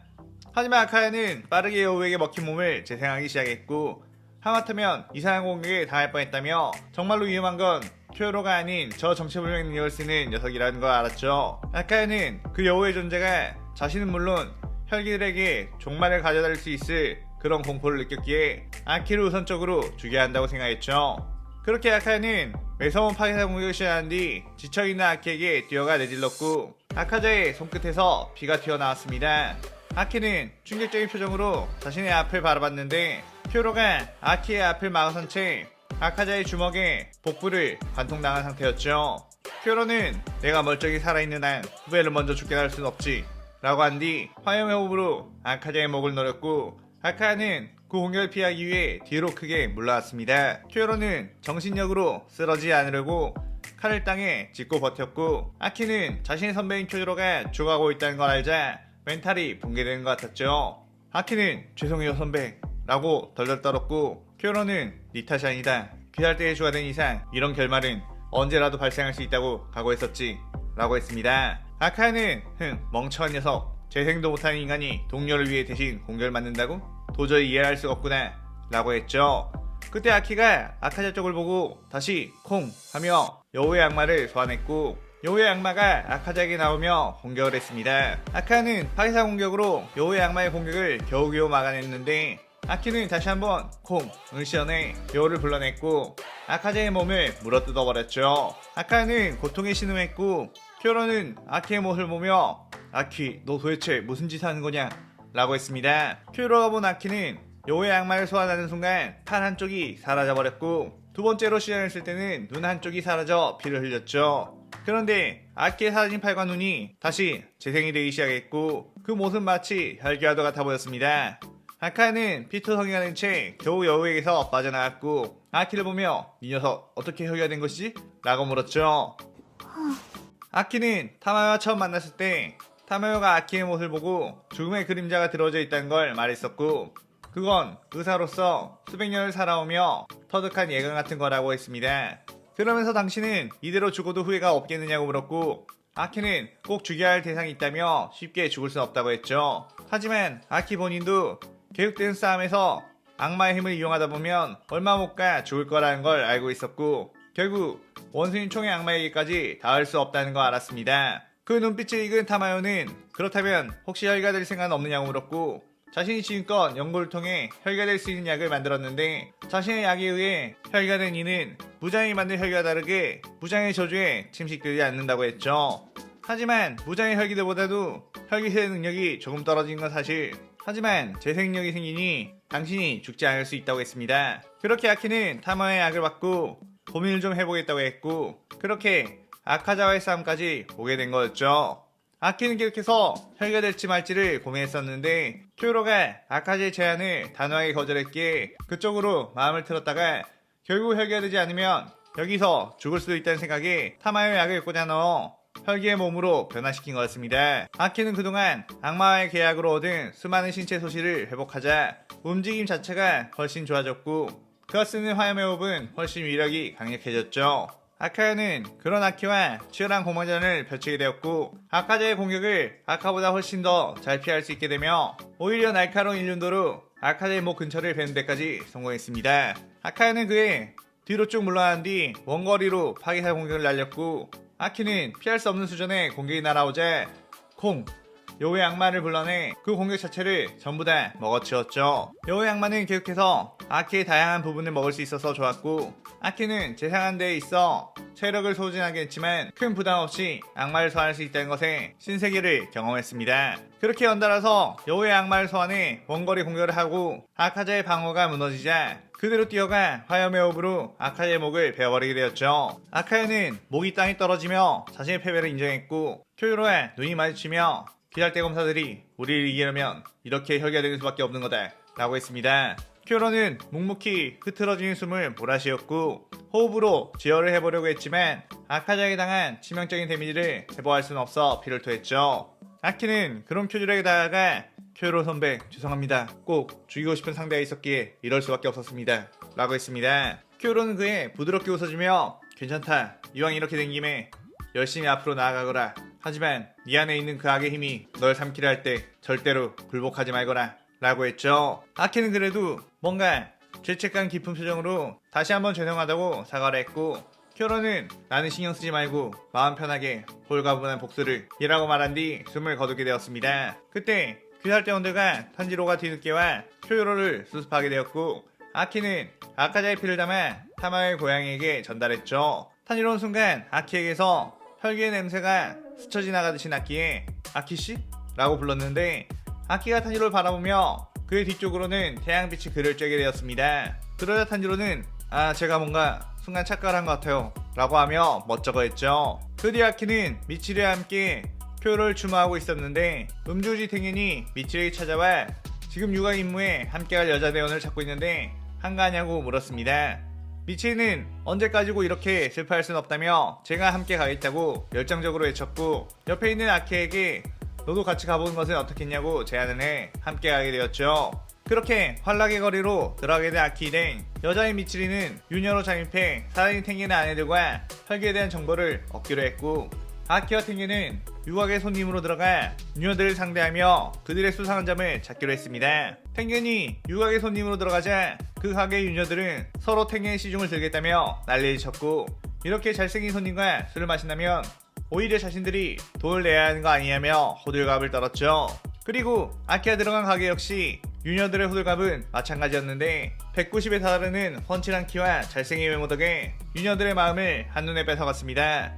하지만 아카야는 빠르게 여우에게 먹힌 몸을 재생하기 시작했고 하마터면 이상한 공격에 당할 뻔했다며 정말로 위험한 건 쿄로가 아닌 저 정체불명 능력을 쓰는 녀석이라는 걸 알았죠. 아카야는 그 여우의 존재가 자신은 물론 혈기들에게 종말을 가져다 줄 수 있을 그런 공포를 느꼈기에 아키를 우선적으로 죽여야 한다고 생각했죠. 그렇게 아카야는 매서운 파괴사 공격을 시작한 뒤 지쳐있는 아키에게 뛰어가 내질렀고 아카자의 손끝에서 피가 튀어나왔습니다. 아키는 충격적인 표정으로 자신의 앞을 바라봤는데 쿄로가 아키의 앞을 막아선 채 아카자의 주먹에 복부를 관통당한 상태였죠. 쿄로는 내가 멀쩡히 살아있는 한 후배를 먼저 죽게 할 순 없지 라고 한 뒤 화염의 호흡으로 아카자의 목을 노렸고 아카는 그 공격을 피하기 위해 뒤로 크게 물러왔습니다. 쿄로는 정신력으로 쓰러지지 않으려고 칼을 땅에 짚고 버텼고 아키는 자신의 선배인 쿄로가 죽어가고 있다는 걸 알자 멘탈이 붕괴되는 것 같았죠. 아키는 죄송해요 선배 라고 덜덜 떨었고 쿄로는 니 탓이 아니다. 귀할 때에 주가 된 이상 이런 결말은 언제라도 발생할 수 있다고 각오했었지 라고 했습니다. 아카는 멍청한 녀석 재생도 못하는 인간이 동료를 위해 대신 공격을 맞는다고? 도저히 이해할 수가 없구나 라고 했죠. 그때 아키가 아카자 쪽을 보고 다시 콩 하며 여우의 악마를 소환했고 여우의 악마가 아카자에게 나오며 공격을 했습니다. 아카는 파괴사 공격으로 여우의 악마의 공격을 겨우겨우 막아냈는데 아키는 다시 한번 콩을 시연해 여우를 불러냈고 아카자의 몸을 물어뜯어버렸죠. 아카는 고통에 신음했고 쿄로는 아키의 모습을 보며 아키 너 도대체 무슨 짓을 하는 거냐 라고 했습니다. 쿄로가 본 아키는 여우의 악마를 소환하는 순간 팔 한쪽이 사라져버렸고 두 번째로 시연했을 때는 눈 한쪽이 사라져 피를 흘렸죠. 그런데 아키의 사라진 팔과 눈이 다시 재생이 되기 시작했고 그 모습 마치 혈기와도 같아 보였습니다. 아카는 피투성이가 된 채 겨우 여우에게서 빠져나왔고 아키를 보며 이 녀석 어떻게 혈기가 된 것이지? 라고 물었죠. 아키는 타마요와 처음 만났을 때 타마요가 아키의 모습을 보고 죽음의 그림자가 들어져 있다는 걸 말했었고 그건 의사로서 수백 년을 살아오며 터득한 예감 같은 거라고 했습니다. 그러면서 당신은 이대로 죽어도 후회가 없겠느냐고 물었고 아키는 꼭 죽여야 할 대상이 있다며 쉽게 죽을 순 없다고 했죠. 하지만 아키 본인도 계속되는 싸움에서 악마의 힘을 이용하다 보면 얼마 못 가 죽을 거라는 걸 알고 있었고 결국 원수인 총의 악마에게까지 닿을 수 없다는 걸 알았습니다. 그 눈빛을 읽은 타마요는 그렇다면 혹시 혈기가 될 생각은 없느냐고 물었고 자신이 지금껏 연구를 통해 혈기가 될 수 있는 약을 만들었는데 자신의 약에 의해 혈기가 된 이는 무장이 만든 혈기와 다르게 무장의 저주에 침식되지 않는다고 했죠. 하지만 무장의 혈기들보다도 혈기의 능력이 조금 떨어진 건 사실. 하지만 재생력이 생기니 당신이 죽지 않을 수 있다고 했습니다. 그렇게 아키는 타마의 약을 받고 고민을 좀 해보겠다고 했고 그렇게 아카자와의 싸움까지 오게 된 거였죠. 아키는 계속해서 혈기가 될지 말지를 고민했었는데 쿄로가 아카자의 제안을 단호하게 거절했기에 그쪽으로 마음을 틀었다가 결국 혈기가 되지 않으면 여기서 죽을 수도 있다는 생각에 타마의 약을 꽂아 넣어 혈기의 몸으로 변화시킨 거였습니다. 아키는 그동안 악마와의 계약으로 얻은 수많은 신체 소실을 회복하자 움직임 자체가 훨씬 좋아졌고 그가 쓰는 화염의 호흡은 훨씬 위력이 강력해졌죠. 아카야는 그런 아키와 치열한 공방전을 펼치게 되었고 아카자의 공격을 아카보다 훨씬 더 잘 피할 수 있게 되며 오히려 날카로운 일륜도로 아카자의 목 근처를 베는 데까지 성공했습니다. 아카야는 그의 뒤로 쭉 물러난 뒤 원거리로 파괴사 공격을 날렸고 아키는 피할 수 없는 수준의 공격이 날아오자 콩! 여우의 악마를 불러내 그 공격 자체를 전부 다 먹어치웠죠. 여우의 악마는 계속해서 아키의 다양한 부분을 먹을 수 있어서 좋았고 아키는 재상한 데에 있어 체력을 소진하게 했지만 큰 부담 없이 악마를 소환할 수 있다는 것에 신세계를 경험했습니다. 그렇게 연달아서 여우의 악마를 소환해 원거리 공격을 하고 아카자의 방어가 무너지자 그대로 뛰어가 화염의 호흡으로 아카자의 목을 베어버리게 되었죠. 아카야는 목이 땅에 떨어지며 자신의 패배를 인정했고 쿄요로와 눈이 마주치며 기잘대 검사들이 우리를 이기려면 이렇게 혈기가 되는 수밖에 없는 거다 라고 했습니다. 쿄요로는 묵묵히 흐트러지는 숨을 몰아쉬었고 호흡으로 제어를 해보려고 했지만 아카자에게 당한 치명적인 데미지를 회복할 수는 없어 피를 토했죠. 아키는 그런 쿄요로에게 다가가 쿄요로 선배 죄송합니다. 꼭 죽이고 싶은 상대가 있었기에 이럴 수밖에 없었습니다 라고 했습니다. 쿄요로는 그에 부드럽게 웃어주며 괜찮다. 이왕 이렇게 된 김에 열심히 앞으로 나아가거라. 하지만 네 안에 있는 그 악의 힘이 널 삼키려 할 때 절대로 굴복하지 말거라 라고 했죠. 아키는 그래도 뭔가 죄책감 깊은 표정으로 다시 한번 죄송하다고 사과를 했고 쿄요로는 나는 신경 쓰지 말고 마음 편하게 홀가분한 복수를 이라고 말한 뒤 숨을 거두게 되었습니다. 그때 귀살대원들과 탄지로가 뒤늦게 와 쿄요로를 수습하게 되었고 아키는 아카자의 피를 담아 타마의 고양이에게 전달했죠. 탄이로운 순간 아키에게서 혈기의 냄새가 스쳐 지나가듯이 났기에 아키씨? 라고 불렀는데 아키가 탄지로를 바라보며 그의 뒤쪽으로는 태양빛이 그를 쬐게 되었습니다. 그러자 탄지로는 제가 뭔가 순간 착각한 것 같아요 라고 하며 멋쩍어 했죠. 그 뒤 아키는 미치리와 함께 표를 추모하고 있었는데 음주지 탱현이 미치리에게 찾아와 지금 육아 임무에 함께할 여자 대원을 찾고 있는데 한가하냐고 물었습니다. 미치리는 언제까지고 이렇게 슬퍼할 순 없다며 제가 함께 가겠다고 열정적으로 외쳤고 옆에 있는 아키에게 너도 같이 가보는 것은 어떻겠냐고 제안을 해 함께 가게 되었죠. 그렇게 환락의 거리로 들어가게 된 아키 일행 여자인 미치리는 유녀로 잠입해 살아있는 탱겐의 아내들과 혈기에 대한 정보를 얻기로 했고 아키와 탱겐은 유학의 손님으로 들어가 유녀들을 상대하며 그들의 수상한 점을 찾기로 했습니다. 탱겐이 유학의 손님으로 들어가자 그 가게의 유녀들은 서로 탱겐의 시중을 들겠다며 난리를 쳤고 이렇게 잘생긴 손님과 술을 마신다면 오히려 자신들이 돈을 내야 하는 거 아니냐며 호들갑을 떨었죠. 그리고 아키가 들어간 가게 역시 유녀들의 호들갑은 마찬가지였는데 190에 달하는 훤칠한 키와 잘생긴 외모 덕에 유녀들의 마음을 한눈에 뺏어갔습니다.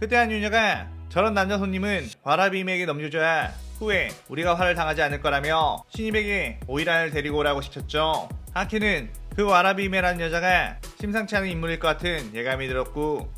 그때 한 유녀가 저런 남자 손님은 와라비임에게 넘겨줘야 후에 우리가 화를 당하지 않을 거라며 신입에게 오이란을 데리고 오라고 시켰죠. 아키는 그 와라비임이라는 여자가 심상치 않은 인물일 것 같은 예감이 들었고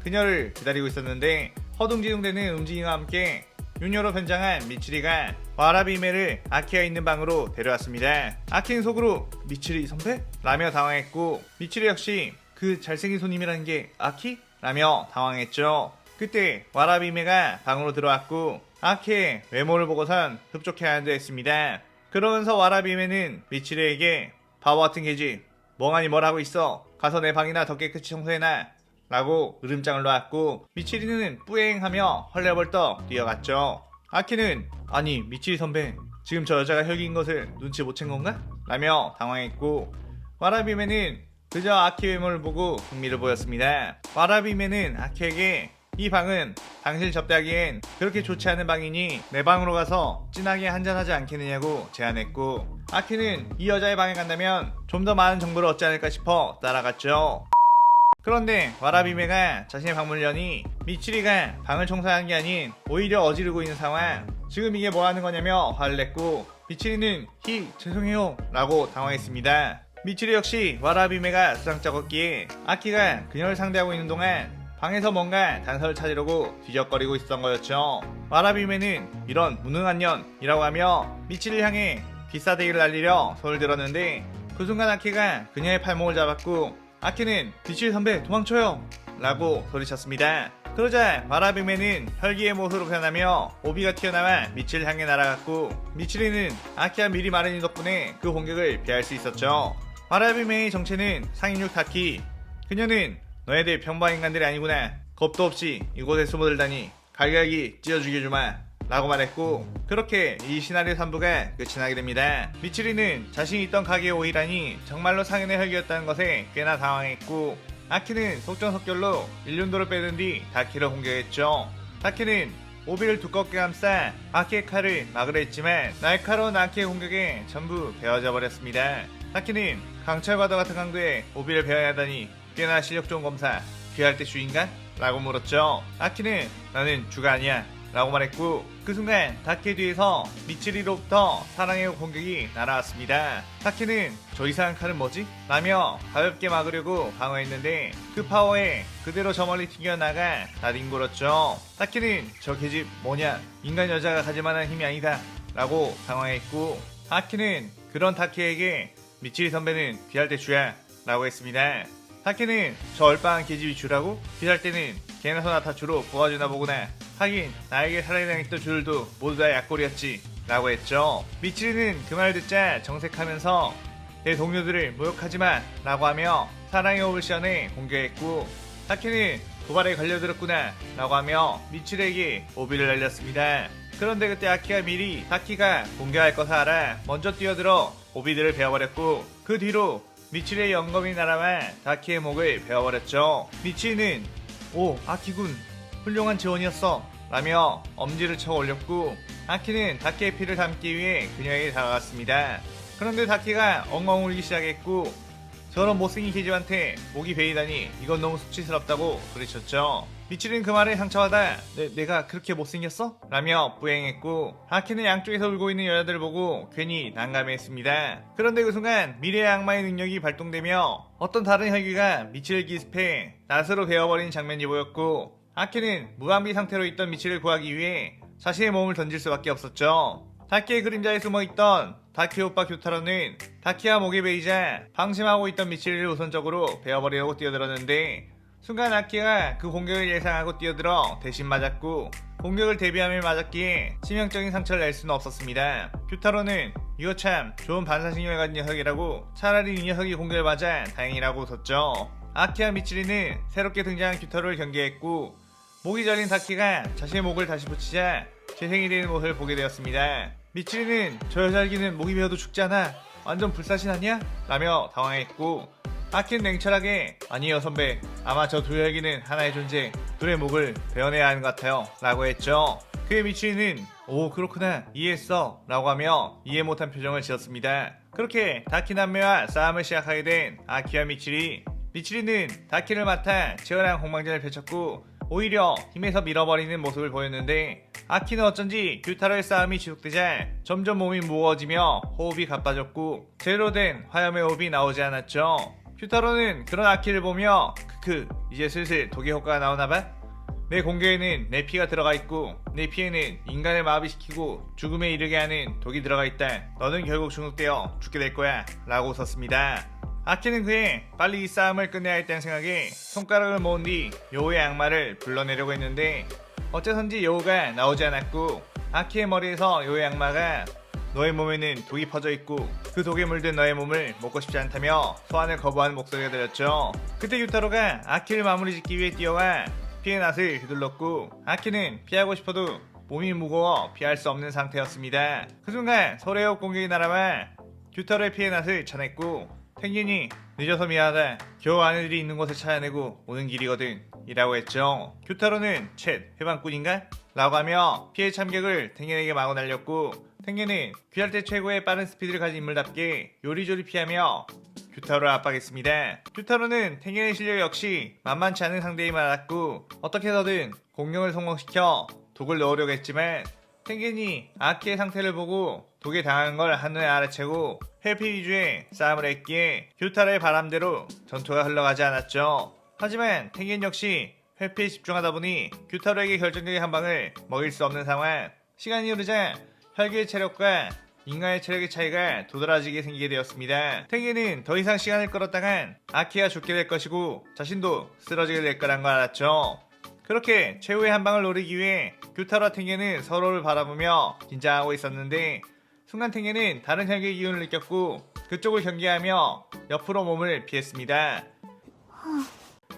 그녀를 기다리고 있었는데 허둥지둥대는 움직임과 함께 유녀로 변장한 미치리가 와라비메를 아키가 있는 방으로 데려왔습니다. 아키는 속으로 미치리 선배? 라며 당황했고 미치리 역시 그 잘생긴 손님이라는 게 아키? 라며 당황했죠. 그때 와라비메가 방으로 들어왔고 아키의 외모를 보고선 흡족해하는 듯 했습니다. 그러면서 와라비메는 미치리에게 바보 같은 개지 멍하니 뭘 하고 있어 가서 내 방이나 더 깨끗이 청소해놔 라고 으름장을 놓았고 미치리는 뿌행하며 헐레벌떡 뛰어갔죠. 아키는 아니 미치리 선배 지금 저 여자가 혈기인 것을 눈치 못 챈 건가? 라며 당황했고 와라비메는 그저 아키 외모를 보고 흥미를 보였습니다. 와라비메는 아키에게 이 방은 당신을 접대하기엔 그렇게 좋지 않은 방이니 내 방으로 가서 진하게 한잔하지 않겠느냐고 제안했고 아키는 이 여자의 방에 간다면 좀 더 많은 정보를 얻지 않을까 싶어 따라갔죠. 그런데 와라비메가 자신의 방문을 여니 미치리가 방을 청소하는 게 아닌 오히려 어지르고 있는 상황. 지금 이게 뭐 하는 거냐며 화를 냈고 미치리는 죄송해요 라고 당황했습니다. 미치리 역시 와라비메가 수상쩍었기에 아키가 그녀를 상대하고 있는 동안 방에서 뭔가 단서를 찾으려고 뒤적거리고 있었던 거였죠. 와라비메는 이런 무능한 년이라고 하며 미치리를 향해 기싸대기를 날리려 손을 들었는데 그 순간 아키가 그녀의 팔목을 잡았고 아키는 미치리 선배 도망쳐요 라고 소리쳤습니다. 그러자 와라비메는 혈기의 모습으로 변하며 오비가 튀어나와 미치리를 향해 날아갔고 미치리는 아키가 미리 말한 이 덕분에 그 공격을 피할 수 있었죠. 와라비메의 정체는 상인육 타키. 그녀는 너희들 평범한 인간들이 아니구나. 겁도 없이 이곳에 숨어들다니 갈갈기 찢어 죽여주마 라고 말했고 그렇게 이 시나리오 3부가 끝이 나게 됩니다. 미치리는 자신이 있던 가게의 오이란이 정말로 상인의 혈기였다는 것에 꽤나 당황했고 아키는 속전속결로 일륜도를 빼든 뒤 다키를 공격했죠. 다키는 오비를 두껍게 감싸 아키의 칼을 막으려 했지만 날카로운 아키의 공격에 전부 베어져 버렸습니다. 다키는 강철과도 같은 강도에 오비를 베어야 하다니 꽤나 실력 좋은 검사 귀할 때 주인간? 라고 물었죠. 아키는 나는 주가 아니야 라고 말했고 그 순간 다키의 뒤에서 미치리로부터 사랑의 공격이 날아왔습니다. 다키는 저 이상한 칼은 뭐지? 라며 가볍게 막으려고 방어했는데 그 파워에 그대로 저 멀리 튕겨나가 나뒹굴었죠. 다키는 저 계집 뭐냐 인간 여자가 가질만한 힘이 아니다 라고 당황했고 다키는 그런 다키에게 미치리 선배는 귀할 때 주야 라고 했습니다. 다키는 저 얼빵한 계집이 주라고? 귀할 때는 걔나 소나 다 주로 뽑아주나 보구나. 하긴 나에게 살아당했던 줄도 모두 다 약골이었지 라고 했죠. 미치리는 그 말을 듣자 정색하면서 내 동료들을 모욕하지마 라고 하며 사랑의 호흡을 시연해 공격했고 다키는 도발에 걸려들었구나 라고 하며 미치리에게 오비를 날렸습니다. 그런데 그때 아키가 미리 다키가 공격할 것을 알아 먼저 뛰어들어 오비들을 베어버렸고 그 뒤로 미치리의 영검이 날아와 다키의 목을 베어버렸죠. 미치리는 오 아키군 훌륭한 지원이었어 라며 엄지를 쳐 올렸고 아키는 다키의 피를 담기 위해 그녀에게 다가갔습니다. 그런데 다키가 엉엉 울기 시작했고 저런 못생긴 계집한테 목이 베이다니 이건 너무 수치스럽다고 소리쳤죠. 미치린 그 말에 상처받아 내가 그렇게 못생겼어? 라며 부행했고 아키는 양쪽에서 울고 있는 여자들을 보고 괜히 난감해했습니다. 그런데 그 순간 미래의 악마의 능력이 발동되며 어떤 다른 혈기가 미치를 기습해 낫으로 베어버린 장면이 보였고 아키는 무방비 상태로 있던 미치를 구하기 위해 자신의 몸을 던질 수밖에 없었죠. 다키의 그림자에 숨어있던 다키 오빠 규타로는 다키와 목에 베이자 방심하고 있던 미치를 우선적으로 베어버리려고 뛰어들었는데 순간 아키가 그 공격을 예상하고 뛰어들어 대신 맞았고 공격을 대비하며 맞았기에 치명적인 상처를 낼 수는 없었습니다. 규타로는 이거 참 좋은 반사신경을 가진 녀석이라고 차라리 이 녀석이 공격을 맞아 다행이라고 웃었죠. 아키와 미치리는 새롭게 등장한 규타로를 경계했고 목이 잘린 다키가 자신의 목을 다시 붙이자 재생이 되는 모습을 보게 되었습니다. 미치리는 저 여자애기는 목이 베어도 죽지 않아 완전 불사신 아니야? 라며 당황했고 아키는 냉철하게 아니요 선배 아마 저 두 혈기는 하나의 존재 둘의 목을 베어내야 하는 것 같아요 라고 했죠. 그의 미치리는 오 그렇구나 이해했어 라고 하며 이해 못한 표정을 지었습니다. 그렇게 다키 남매와 싸움을 시작하게 된 아키와 미치리는 다키를 맡아 치열한 공방전을 펼쳤고 오히려 힘에서 밀어버리는 모습을 보였는데 아키는 어쩐지 규타로의 싸움이 지속되자 점점 몸이 무거워지며 호흡이 가빠졌고 제대로 된 화염의 호흡이 나오지 않았죠. 규타로는 그런 아키를 보며 이제 슬슬 독의 효과가 나오나봐? 내 공격에는 내 피가 들어가 있고 내 피에는 인간을 마비시키고 죽음에 이르게 하는 독이 들어가 있다. 너는 결국 중독되어 죽게 될 거야 라고 웃었습니다. 아키는 그의 빨리 이 싸움을 끝내야 했다는 생각에 손가락을 모은 뒤 여우의 악마를 불러내려고 했는데 어째선지 여우가 나오지 않았고 아키의 머리에서 여우의 악마가 너의 몸에는 독이 퍼져 있고 그 독에 물든 너의 몸을 먹고 싶지 않다며 소환을 거부하는 목소리가 들렸죠. 그때 유타로가 아키를 마무리 짓기 위해 뛰어와 피의 낫을 휘둘렀고 아키는 피하고 싶어도 몸이 무거워 피할 수 없는 상태였습니다. 그 순간 서로의 호흡 공격이 날아와 유타로의 피의 낫을 쳐냈고 펭귄이 늦어서 미안하다 겨우 아내들이 있는 곳을 찾아내고 오는 길이거든 이라고 했죠. 규타로는 쳇 해방꾼인가? 라고 하며 피해 참격을 탱겐에게 마구 날렸고 탱겐은 귀할 때 최고의 빠른 스피드를 가진 인물답게 요리조리 피하며 규타로를 압박했습니다. 규타로는 탱겐의 실력 역시 만만치 않은 상대임을 알았고 어떻게 해서든 공격을 성공시켜 독을 넣으려고 했지만 탱겐이 아키의 상태를 보고 독에 당한 걸 한눈에 알아채고 회피 위주의 싸움을 했기에 규타로의 바람대로 전투가 흘러가지 않았죠. 하지만 탱겐 역시 회피에 집중하다 보니 규타로에게 결정적인 한 방을 먹일 수 없는 상황. 시간이 흐르자 혈기의 체력과 인간의 체력의 차이가 도드라지게 생기게 되었습니다. 탱겐은 더 이상 시간을 끌었다간 아키가 죽게 될 것이고 자신도 쓰러지게 될 거란 걸 알았죠. 그렇게 최후의 한 방을 노리기 위해 규타로와 탱겐은 서로를 바라보며 긴장하고 있었는데 순간 탱겐은 다른 혈기의 기운을 느꼈고 그쪽을 경계하며 옆으로 몸을 피했습니다.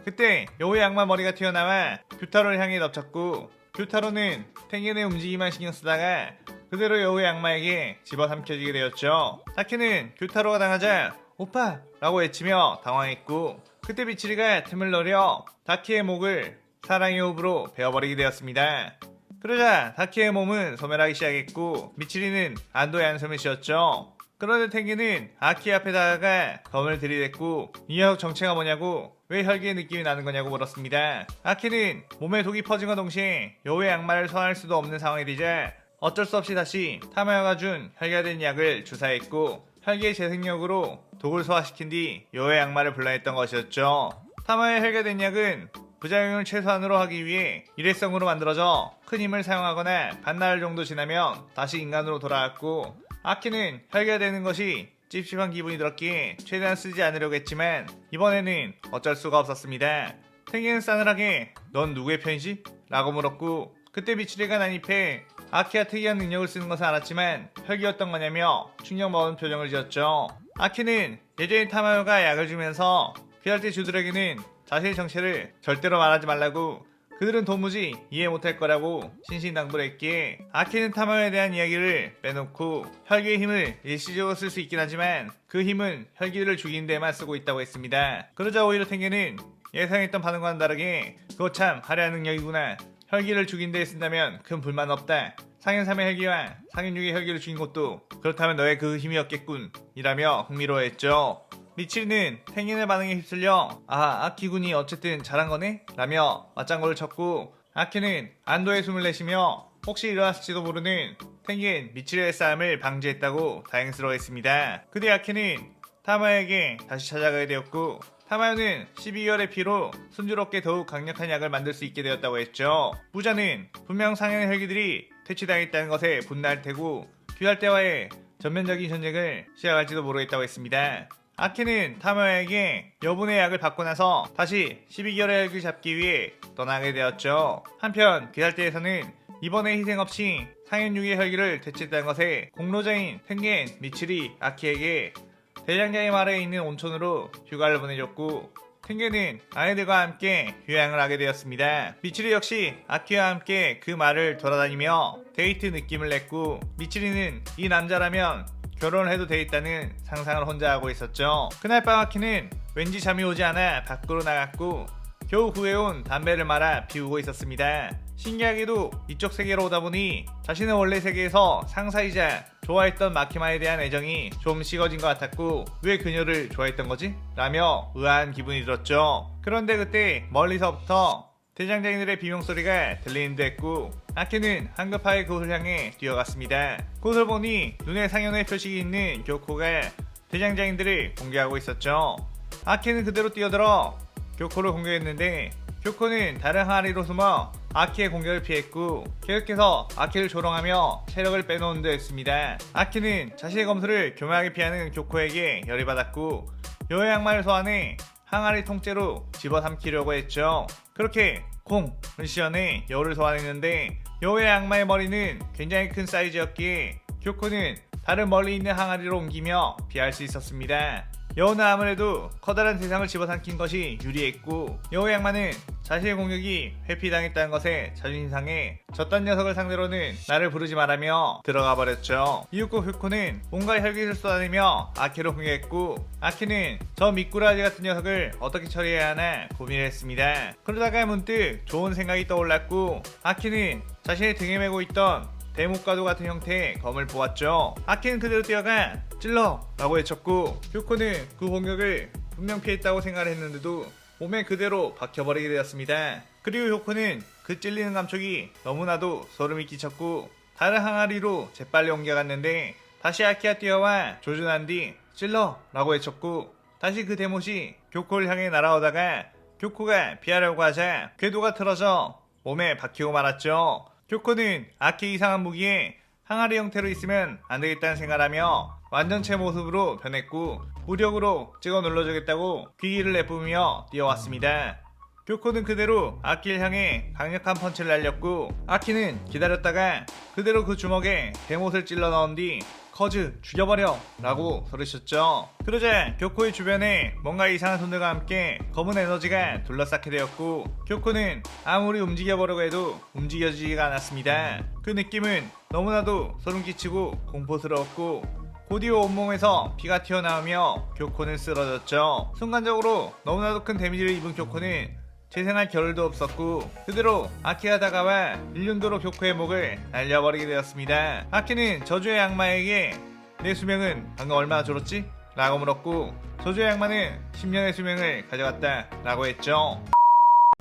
그때 여우의 악마 머리가 튀어나와 규타로를 향해 덮쳤고 규타로는 탱겐의 움직임만 신경 쓰다가 그대로 여우의 악마에게 집어삼켜지게 되었죠. 다키는 규타로가 당하자 오빠! 라고 외치며 당황했고 그때 미치리가 틈을 노려 다키의 목을 사랑의 호흡으로 베어버리게 되었습니다. 그러자 다키의 몸은 소멸하기 시작했고 미치리는 안도의 한숨을 쉬었죠. 그런데 탱기는 아키 앞에 다가가 검을 들이댔고 이 녀석 정체가 뭐냐고 왜 혈기의 느낌이 나는 거냐고 물었습니다. 아키는 몸에 독이 퍼진과 동시에 여우의 악마를 소환할 수도 없는 상황이 되자 어쩔 수 없이 다시 타마야가 준 혈기화된 약을 주사했고 혈기의 재생력으로 독을 소화시킨 뒤 여우의 악마를 불러냈던 것이었죠. 타마야의 혈기화된 약은 부작용을 최소한으로 하기 위해 일회성으로 만들어져 큰 힘을 사용하거나 반나절 정도 지나면 다시 인간으로 돌아왔고 아키는 혈기화되는 것이 찝찝한 기분이 들었기에 최대한 쓰지 않으려고 했지만 이번에는 어쩔 수가 없었습니다. 탱기는 싸늘하게 넌 누구의 편이지? 라고 물었고 그때 미치리가 난입해 아키가 특이한 능력을 쓰는 것은 알았지만 혈기였던 거냐며 충격먹은 표정을 지었죠. 아키는 예전에 타마요가 약을 주면서 피할 때 주들에게는 자신의 정체를 절대로 말하지 말라고 그들은 도무지 이해 못할 거라고 신신당부를 했기에 아키는 타마요에 대한 이야기를 빼놓고 혈기의 힘을 일시적으로 쓸 수 있긴 하지만 그 힘은 혈기를 죽이는 데만 쓰고 있다고 했습니다. 그러자 오히려 탱게는 예상했던 반응과는 다르게 그거 참 화려한 능력이구나. 혈기를 죽인 데에 쓴다면 큰 불만 없다. 상현 3의 혈기와 상현 6의 혈기를 죽인 것도 그렇다면 너의 그 힘이었겠군 이라며 흥미로워했죠. 미치리는 펭귄의 반응에 휩쓸려 아키군이 어쨌든 잘한 거네? 라며 맞장구를 쳤고 아키는 안도의 숨을 내쉬며 혹시 일어났을지도 모르는 펭귄 미치리의 싸움을 방지했다고 다행스러워했습니다. 그뒤 아키는 타마에게 다시 찾아가게 되었고 타마요는 12개월의 피로 순조롭게 더욱 강력한 약을 만들 수 있게 되었다고 했죠. 부자는 분명 상현의 혈기들이 퇴치당했다는 것에 분노할 테고 귀할 때와의 전면적인 전쟁을 시작할지도 모르겠다고 했습니다. 아키는 타마요에게 여분의 약을 받고 나서 다시 12개월의 혈기를 잡기 위해 떠나게 되었죠. 한편 귀할 때에서는 이번에 희생 없이 상현 6의 혈기를 퇴치했다는 것에 공로자인 펭귄 미치리 아키에게 대장장의 마을에 있는 온천으로 휴가를 보내줬고 펭귄은 아이들과 함께 휴양을 하게 되었습니다. 미치리 역시 아키와 함께 그 마을을 돌아다니며 데이트 느낌을 냈고 미치리는 이 남자라면 결혼을 해도 되겠다는 상상을 혼자 하고 있었죠. 그날 밤 아키는 왠지 잠이 오지 않아 밖으로 나갔고 겨우 구해온 담배를 말아 피우고 있었습니다. 신기하게도 이쪽 세계로 오다 보니 자신의 원래 세계에서 상사이자 좋아했던 마키마에 대한 애정이 좀 식어진 것 같았고 왜 그녀를 좋아했던 거지? 라며 의아한 기분이 들었죠. 그런데 그때 멀리서부터 대장장이들의 비명소리가 들리는 듯 했고 아키는 한급하게 그곳을 향해 뛰어갔습니다. 그곳을 보니 눈에 상현의 표식이 있는 교코가 대장장이들을 공격하고 있었죠. 아키는 그대로 뛰어들어 교코를 공격했는데 교코는 다른 항아리로 숨어 아키의 공격을 피했고 계속해서 아키를 조롱하며 체력을 빼놓은 듯 했습니다. 아키는 자신의 검수를 교묘하게 피하는 교코에게 열이 받았고 여의 양말을 소환해 항아리 통째로 집어삼키려고 했죠. 그렇게 콩을 시연해 여우를 소환했는데 여우의 양마의 머리는 굉장히 큰 사이즈였기에 교코는 다른 멀리 있는 항아리로 옮기며 피할 수 있었습니다. 여우는 아무래도 커다란 대상을 집어삼킨 것이 유리했고 여우의 양마는 자신의 공격이 회피당했다는 것에 자존심 상해 저딴 녀석을 상대로는 나를 부르지 말라며 들어가 버렸죠. 이윽고 교코는 온갖 혈기를 쏟아내며 아키를 공격했고 아키는 저 미꾸라지 같은 녀석을 어떻게 처리해야 하나 고민을 했습니다. 그러다가 문득 좋은 생각이 떠올랐고 아키는 자신의 등에 메고 있던 대목과도 같은 형태의 검을 보았죠. 아키는 그대로 뛰어가 찔러! 라고 외쳤고 교코는 그 공격을 분명 피했다고 생각을 했는데도 몸에 그대로 박혀버리게 되었습니다. 그리고 교코는 그 찔리는 감촉이 너무나도 소름이 끼쳤고 다른 항아리로 재빨리 옮겨갔는데 다시 아키가 뛰어와 조준한 뒤 찔러! 라고 외쳤고 다시 그 대못이 교코를 향해 날아오다가 교코가 피하려고 하자 궤도가 틀어져 몸에 박히고 말았죠. 교코는 아키 이상한 무기에 항아리 형태로 있으면 안되겠다는 생각하며 완전체 모습으로 변했고 무력으로 찍어 눌러주겠다고 귀기를 내뿜으며 뛰어왔습니다. 교코는 그대로 아키를 향해 강력한 펀치를 날렸고 아키는 기다렸다가 그대로 그 주먹에 대못을 찔러 넣은 뒤 커즈 죽여버려 라고 소리쳤죠. 그러자 교코의 주변에 뭔가 이상한 손들과 함께 검은 에너지가 둘러싸게 되었고 교코는 아무리 움직여보려고 해도 움직여지지가 않았습니다. 그 느낌은 너무나도 소름끼치고 공포스러웠고 곧 이후 온몸에서 피가 튀어나오며 교코는 쓰러졌죠. 순간적으로 너무나도 큰 데미지를 입은 교코는 재생할 겨를도 없었고 그대로 아키가 다가와 일륜도로 교코의 목을 날려버리게 되었습니다. 아키는 저주의 악마에게 내 수명은 방금 얼마나 줄었지? 라고 물었고 저주의 악마는 10년의 수명을 가져갔다 라고 했죠.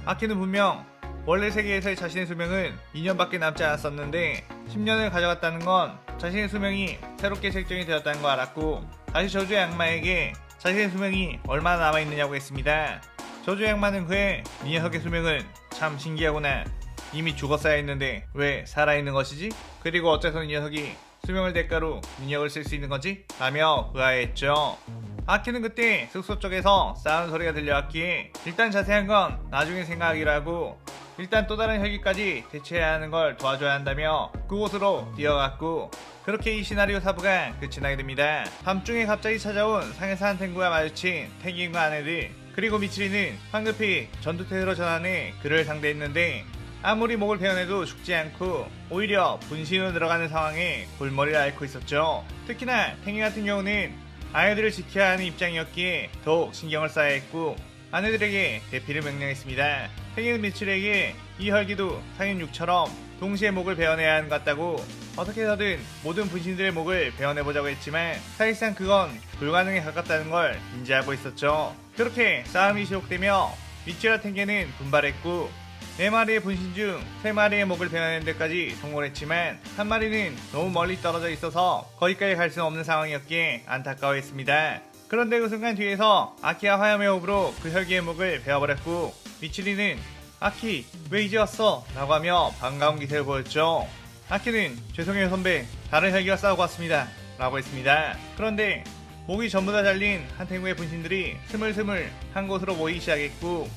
아키는 분명 원래 세계에서의 자신의 수명은 2년밖에 남지 않았었는데 10년을 가져갔다는 건 자신의 수명이 새롭게 책정이 되었다는 걸 알았고 다시 저주의 악마에게 자신의 수명이 얼마나 남아있느냐고 했습니다. 저주의 악마는 그의 이 녀석의 수명은 참 신기하구나. 이미 죽었어야 했는데 왜 살아있는 것이지? 그리고 어째서 이 녀석이 수명을 대가로 능력을 쓸 수 있는 거지? 라며 의아해했죠. 아키는 그때 숙소 쪽에서 싸우는 소리가 들려왔기에 일단 자세한 건 나중에 생각하기로 하고 일단 또 다른 혈기까지 대체해야 하는 걸 도와줘야 한다며 그곳으로 뛰어갔고 그렇게 이 시나리오 4부가 끝이 나게 됩니다. 밤중에 갑자기 찾아온 상해산 탱구와 마주친 펭귄과 아내들 그리고 미치리는 황급히 전투태세로 전환해 그를 상대했는데 아무리 목을 베어내도 죽지 않고 오히려 분신으로 들어가는 상황에 골머리를 앓고 있었죠. 특히나 탱이 같은 경우는 아내들을 지켜야 하는 입장이었기에 더욱 신경을 써야 했고 아내들에게 대피를 명령했습니다. 탱이는 미치리에게 이 혈기도 상인 6처럼 동시에 목을 베어내야 하는 것 같다고 어떻게 해서든 모든 분신들의 목을 베어내보자고 했지만 사실상 그건 불가능에 가깝다는 걸 인지하고 있었죠. 그렇게 싸움이 지속되며 미치와 텐게는 분발했고 4마리의 분신 중 3마리의 목을 베어내는 데까지 성공했지만 한 마리는 너무 멀리 떨어져 있어서 거기까지 갈 수는 없는 상황이었기에 안타까워했습니다. 그런데 그 순간 뒤에서 아키와 화염의 호흡으로 그 혈기의 목을 베어버렸고 미치리는 아키 왜 이제 왔어? 라고 하며 반가운 기세를 보였죠. 아키는 죄송해요 선배, 다른 혈기와 싸우고 왔습니다 라고 했습니다. 그런데 목이 전부 다 잘린 한탱구의 분신들이 스물스물 한 곳으로 모이기 시작했고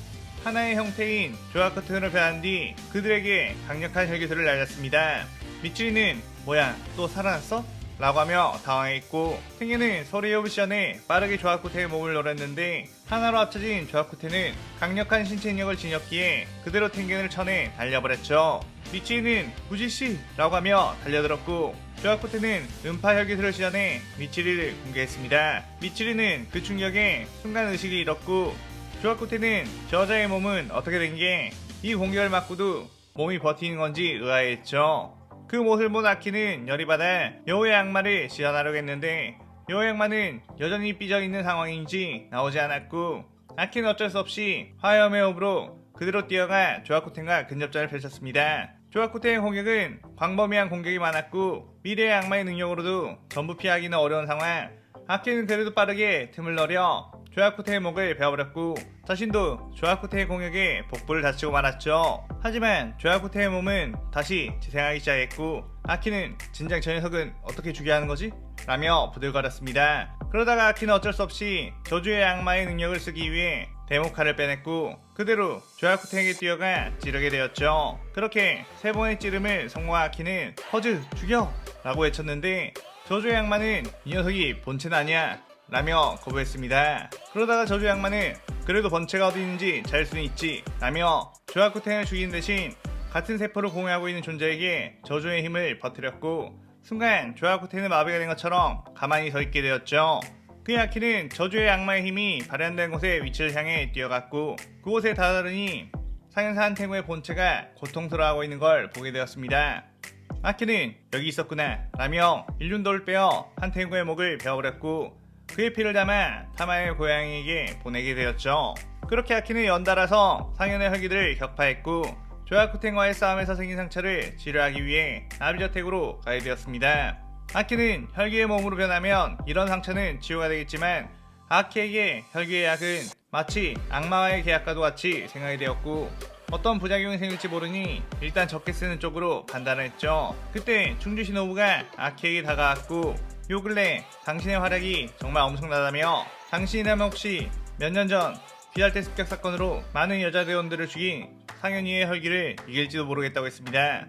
하나의 형태인 조아크튼을 배한 뒤 그들에게 강력한 혈기술을 날렸습니다. 미츠리는 뭐야 또 살아났어? 라고 하며 당황했고 탱게는 소리의 호흡 시전에 빠르게 조아쿠테의 몸을 노렸는데 하나로 합쳐진 조아쿠테는 강력한 신체능력을 지녔기에 그대로 탱겐을 쳐내 달려버렸죠. 미치리는 부지씨 라고 하며 달려들었고 조아쿠테는 음파 혈기술을 시전해 미치리를 공개했습니다. 미치리는 그 충격에 순간 의식을 잃었고 조아쿠테는 저자의 몸은 어떻게 된 게 이 공격을 맞고도 몸이 버티는 건지 의아해했죠. 그 모습을 본 아키는 열이 받아 여우의 악마를 시전하려고 했는데 여우의 악마는 여전히 삐져있는 상황인지 나오지 않았고 아키는 어쩔 수 없이 화염의 호흡으로 그대로 뛰어가 조아쿠텐과 근접전을 펼쳤습니다. 조아쿠텐의 공격은 광범위한 공격이 많았고 미래의 악마의 능력으로도 전부 피하기는 어려운 상황. 아키는 그래도 빠르게 틈을 노려 조아쿠테의 목을 베어버렸고 자신도 조아쿠테의 공격에 복부를 다치고 말았죠. 하지만 조아쿠테의 몸은 다시 재생하기 시작했고 아키는 진작 저 녀석은 어떻게 죽여야 하는 거지? 라며 부들거렸습니다. 그러다가 아키는 어쩔 수 없이 저주의 악마의 능력을 쓰기 위해 데모칼을 빼냈고 그대로 조아쿠테에게 뛰어가 찌르게 되었죠. 그렇게 3번의 찌름을 성공한 아키는 허즈 죽여! 라고 외쳤는데 저주의 악마는 이 녀석이 본체는 아니야 라며 거부했습니다. 그러다가 저주의 악마는 그래도 본체가 어디 있는지 잘 수는 있지 라며 조아쿠텐을 죽인 대신 같은 세포를 공유하고 있는 존재에게 저주의 힘을 퍼뜨렸고 순간 조아쿠텐은 마비가 된 것처럼 가만히 서 있게 되었죠. 그의 아키는 저주의 악마의 힘이 발현된 곳의 위치를 향해 뛰어갔고 그곳에 다다르니 상현사 한탱구의 본체가 고통스러워하고 있는 걸 보게 되었습니다. 아키는 여기 있었구나 라며 일륜도를 빼어 한탱구의 목을 베어버렸고 그의 피를 담아 타마의 고양이에게 보내게 되었죠. 그렇게 아키는 연달아서 상현의 혈기들을 격파했고 조아쿠텐과의 싸움에서 생긴 상처를 치료하기 위해 아비저택으로 가게 되었습니다. 아키는 혈기의 몸으로 변하면 이런 상처는 치유가 되겠지만 아키에게 혈기의 약은 마치 악마와의 계약과도 같이 생각이 되었고 어떤 부작용이 생길지 모르니 일단 적게 쓰는 쪽으로 판단을 했죠. 그때 충주 시노부가 아키에게 다가왔고 요 근래 당신의 활약이 정말 엄청나다며 당신이라면 혹시 몇 년 전 비달대 습격 사건으로 많은 여자 대원들을 죽인 상현이의 혈기를 이길지도 모르겠다고 했습니다.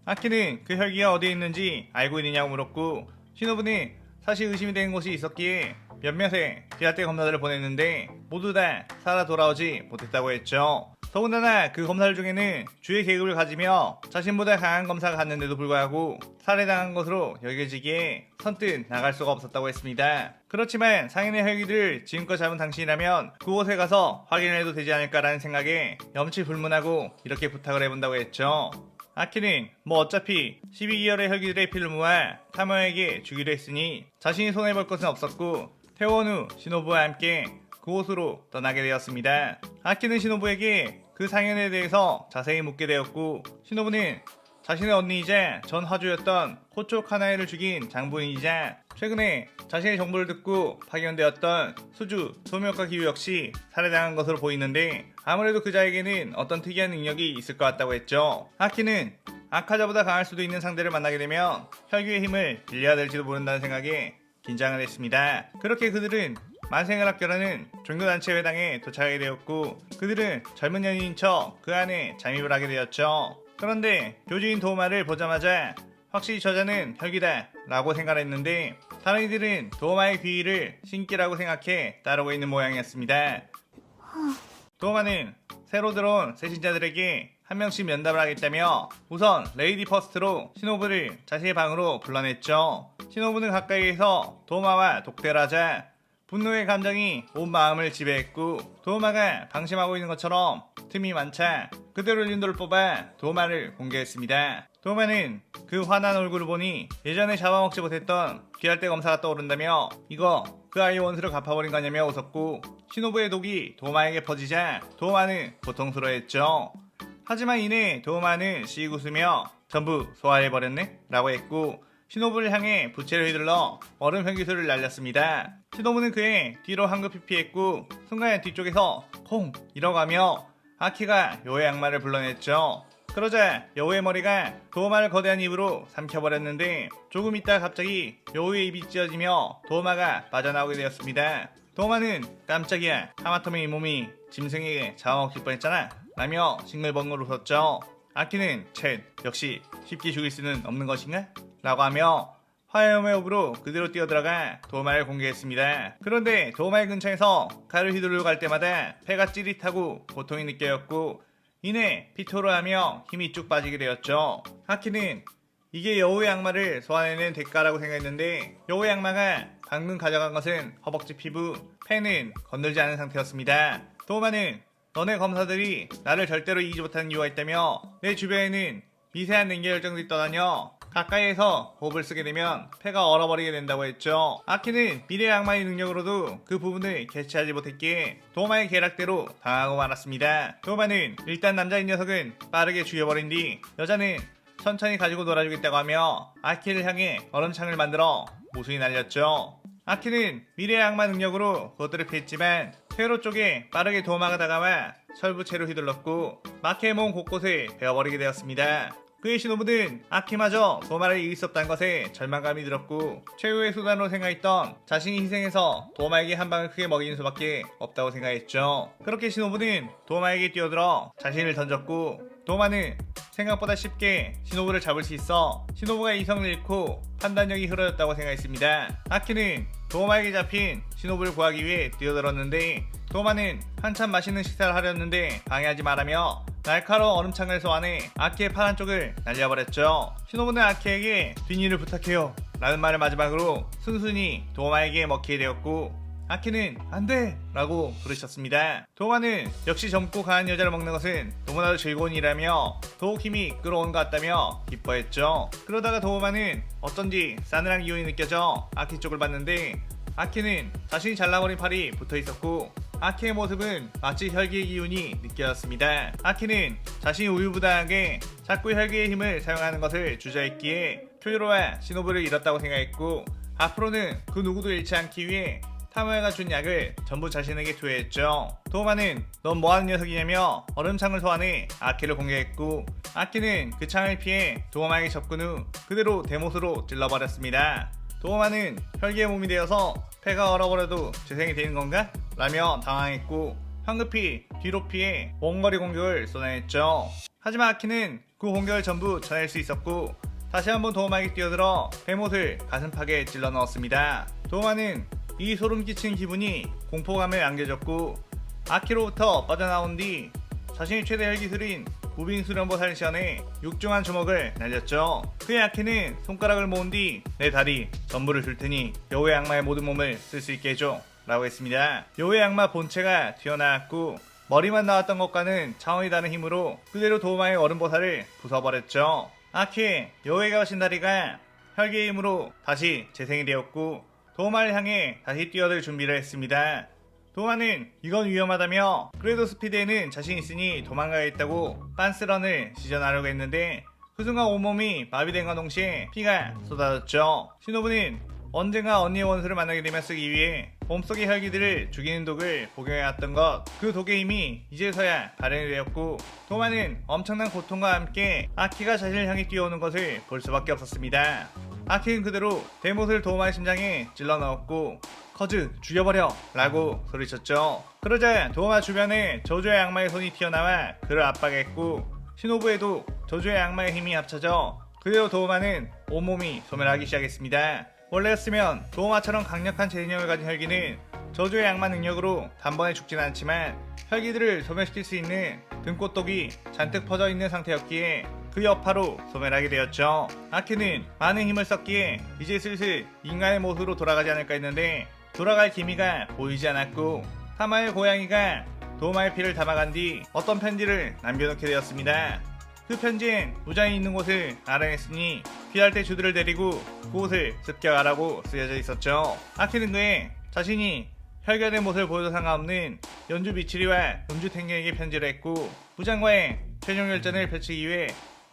아키는 그 혈기가 어디에 있는지 알고 있느냐고 물었고 시노부는 사실 의심이 되는 곳이 있었기에 몇몇의 비달대 검사들을 보냈는데 모두 다 살아 돌아오지 못했다고 했죠. 더군다나 그 검사들 중에는 주의 계급을 가지며 자신보다 강한 검사가 갔는데도 불구하고 살해당한 것으로 여겨지기에 선뜻 나갈 수가 없었다고 했습니다. 그렇지만 상인의 혈기를 지금껏 잡은 당신이라면 그곳에 가서 확인을 해도 되지 않을까라는 생각에 염치불문하고 이렇게 부탁을 해본다고 했죠. 아키는 뭐 어차피 12기열의 혈기들의 피를 모아 타마에게 주기로 했으니 자신이 손해볼 것은 없었고 퇴원 후 시노부와 함께 그곳으로 떠나게 되었습니다. 아키는 시노부에게 그 상현에 대해서 자세히 묻게 되었고 시노부는 자신의 언니이자 전 화주였던 코초 카나에를 죽인 장부인이자 최근에 자신의 정보를 듣고 파견되었던 수주 소묘카 기우 역시 살해당한 것으로 보이는데 아무래도 그자에게는 어떤 특이한 능력이 있을 것 같다고 했죠. 아키는 아카자보다 강할 수도 있는 상대를 만나게 되면 혈기의 힘을 빌려야 될지도 모른다는 생각에 긴장을 했습니다. 그렇게 그들은 만생을 합격하는 종교단체 회당에 도착하게 되었고 그들은 젊은 연인인 척 그 안에 잠입을 하게 되었죠. 그런데 교주인 도우마를 보자마자 확실히 저자는 혈기다 라고 생각했는데 다른 이들은 도우마의 귀의를 신기라고 생각해 따르고 있는 모양이었습니다. 도우마는 새로 들어온 새신자들에게 한 명씩 면담을 하겠다며 우선 레이디 퍼스트로 시노부를 자신의 방으로 불러냈죠. 시노부는 가까이에서 도우마와 독대를 하자 분노의 감정이 온 마음을 지배했고 도마가 방심하고 있는 것처럼 틈이 많자 그대로 린도를 뽑아 도마를 공개했습니다. 도마는 그 화난 얼굴을 보니 예전에 잡아먹지 못했던 귀할대 검사가 떠오른다며 이거 그 아이 원수를 갚아버린 거냐며 웃었고 시노부의 독이 도마에게 퍼지자 도마는 고통스러워했죠. 하지만 이내 도마는 씩 웃으며 전부 소화해버렸네? 라고 했고 시노부를 향해 부채를 휘둘러 얼음 횡기술을 날렸습니다. 시노부는 그의 뒤로 황급히 피했고 순간 뒤쪽에서 콩! 이라고 하며 아키가 여우의 악마를 불러냈죠. 그러자 여우의 머리가 도마를 거대한 입으로 삼켜버렸는데 조금 있다 갑자기 여우의 입이 찢어지며 도마가 빠져나오게 되었습니다. 도마는 깜짝이야 하마터면 이 몸이 짐승에게 잡아먹힐 뻔했잖아 라며 싱글벙글 웃었죠. 아키는 쳇 역시 쉽게 죽일 수는 없는 것인가? 라고 하며 화염의 호흡으로 그대로 뛰어들어가 도마를 공개했습니다. 그런데 도마의 근처에서 칼을 휘두르러 갈 때마다 배가 찌릿하고 고통이 느껴졌고 이내 피토를 하며 힘이 쭉 빠지게 되었죠. 아키는 이게 여우의 악마를 소환해낸 대가라고 생각했는데 여우의 악마가 방금 가져간 것은 허벅지 피부, 폐는 건들지 않은 상태였습니다. 도마는 너네 검사들이 나를 절대로 이기지 못하는 이유가 있다며 내 주변에는 미세한 냉기 결정들이 떠다녀 가까이에서 호흡을 쓰게 되면 폐가 얼어버리게 된다고 했죠. 아키는 미래의 악마의 능력으로도 그 부분을 캐치하지 못했기에 도마의 계략대로 당하고 말았습니다. 도마는 일단 남자인 녀석은 빠르게 죽여버린 뒤 여자는 천천히 가지고 놀아주겠다고 하며 아키를 향해 얼음창을 만들어 모순이 날렸죠. 아키는 미래의 악마 능력으로 그것들을 피했지만 퇴로 쪽에 빠르게 도마가 다가와 철부채로 휘둘렀고 마키의 몸 곳곳을 베어버리게 되었습니다. 그의 시노부는 아키마저 도마를 이길 수 없다는 것에 절망감이 들었고 최후의 수단으로 생각했던 자신이 희생해서 도마에게 한 방을 크게 먹이는 수밖에 없다고 생각했죠. 그렇게 시노부는 도마에게 뛰어들어 자신을 던졌고 도마는 생각보다 쉽게 시노부를 잡을 수 있어 시노부가 이성을 잃고 판단력이 흐려졌다고 생각했습니다. 아키는 도마에게 잡힌 시노부를 구하기 위해 뛰어들었는데 도마는 한참 맛있는 식사를 하려는데 방해하지 말라며 날카로운 얼음창을 소환해 아키의 파란 쪽을 날려버렸죠. 시노부는 아키에게 뒷일을 부탁해요 라는 말을 마지막으로 순순히 도마에게 먹히게 되었고 아키는 안돼! 라고 부르셨습니다. 도마는 역시 젊고 강한 여자를 먹는 것은 너무나도 즐거운 일이라며 더욱 힘이 끌어온 것 같다며 기뻐했죠. 그러다가 도마는 어쩐지 싸늘한 기운이 느껴져 아키 쪽을 봤는데 아키는 자신이 잘라버린 팔이 붙어있었고 아키의 모습은 마치 혈기의 기운이 느껴졌습니다. 아키는 자신이 우유부단하게 자꾸 혈기의 힘을 사용하는 것을 주저했기에 쿄요로와 시노부를 잃었다고 생각했고 앞으로는 그 누구도 잃지 않기 위해 타무야가 준 약을 전부 자신에게 투여했죠. 도마는 넌 뭐하는 녀석이냐며 얼음창을 소환해 아키를 공격했고 아키는 그 창을 피해 도마에게 접근 후 그대로 대못으로 찔러버렸습니다. 도마는 혈기의 몸이 되어서 폐가 얼어버려도 재생이 되는 건가? 라며 당황했고 황급히 뒤로 피해 원거리 공격을 쏟아냈죠. 하지만 아키는 그 공격을 전부 쳐낼 수 있었고 다시 한번 도마에게 뛰어들어 대못을 가슴팍에 찔러 넣었습니다. 도마는 이 소름 끼치는 기분이 공포감을 안겨줬고 아키로부터 빠져나온 뒤 자신의 최대 혈기술인 무빙 수련보살을 시연해 육중한 주먹을 날렸죠. 그의 아키는 손가락을 모은 뒤 내 다리 전부를 줄 테니 여우의 악마의 모든 몸을 쓸 수 있게 해줘 라고 했습니다. 여우의 악마 본체가 튀어나왔고 머리만 나왔던 것과는 차원이 다른 힘으로 그대로 도마의 얼음보살을 부숴버렸죠. 아키의 여우에게 가신 다리가 혈기의 힘으로 다시 재생이 되었고 도마를 향해 다시 뛰어들 준비를 했습니다. 도마는 이건 위험하다며 그래도 스피드에는 자신 있으니 도망가야겠다고 빤스런을 시전하려고 했는데 그 순간 온몸이 마비된과 동시에 피가 쏟아졌죠. 시노부는 언젠가 언니의 원수를 만나게 되면 쓰기 위해 몸속의 혈기들을 죽이는 독을 복용해왔던 것, 그 독의 힘이 이제서야 발현이 되었고 도마는 엄청난 고통과 함께 아키가 자신을 향해 뛰어오는 것을 볼 수밖에 없었습니다. 아키는 그대로 대못을 도마의 심장에 찔러 넣었고 커즈 죽여버려 라고 소리쳤죠. 그러자 도마 주변에 저주의 악마의 손이 튀어나와 그를 압박했고 시노부에도 저주의 악마의 힘이 합쳐져 그대로 도마는 온몸이 소멸하기 시작했습니다. 원래였으면 도마처럼 강력한 재능력을 가진 혈기는 저주의 악마 능력으로 단번에 죽진 않지만 혈기들을 소멸시킬 수 있는 등꽃독이 잔뜩 퍼져 있는 상태였기에 그 여파로 소멸하게 되었죠. 아키는 많은 힘을 썼기에 이제 슬슬 인간의 모습으로 돌아가지 않을까 했는데 돌아갈 기미가 보이지 않았고 타마의 고양이가 도마의 피를 담아간 뒤 어떤 편지를 남겨놓게 되었습니다. 그 편지엔 무장이 있는 곳을 알아냈으니 귀할 때 주들을 데리고 그곳을 습격하라고 쓰여져 있었죠. 아키는 그의 자신이 혈견의 모습을 보여도 상관없는 연주 미치리와 음주 탱경에게 편지를 했고 무장과의 최종 결전을 펼치기 위해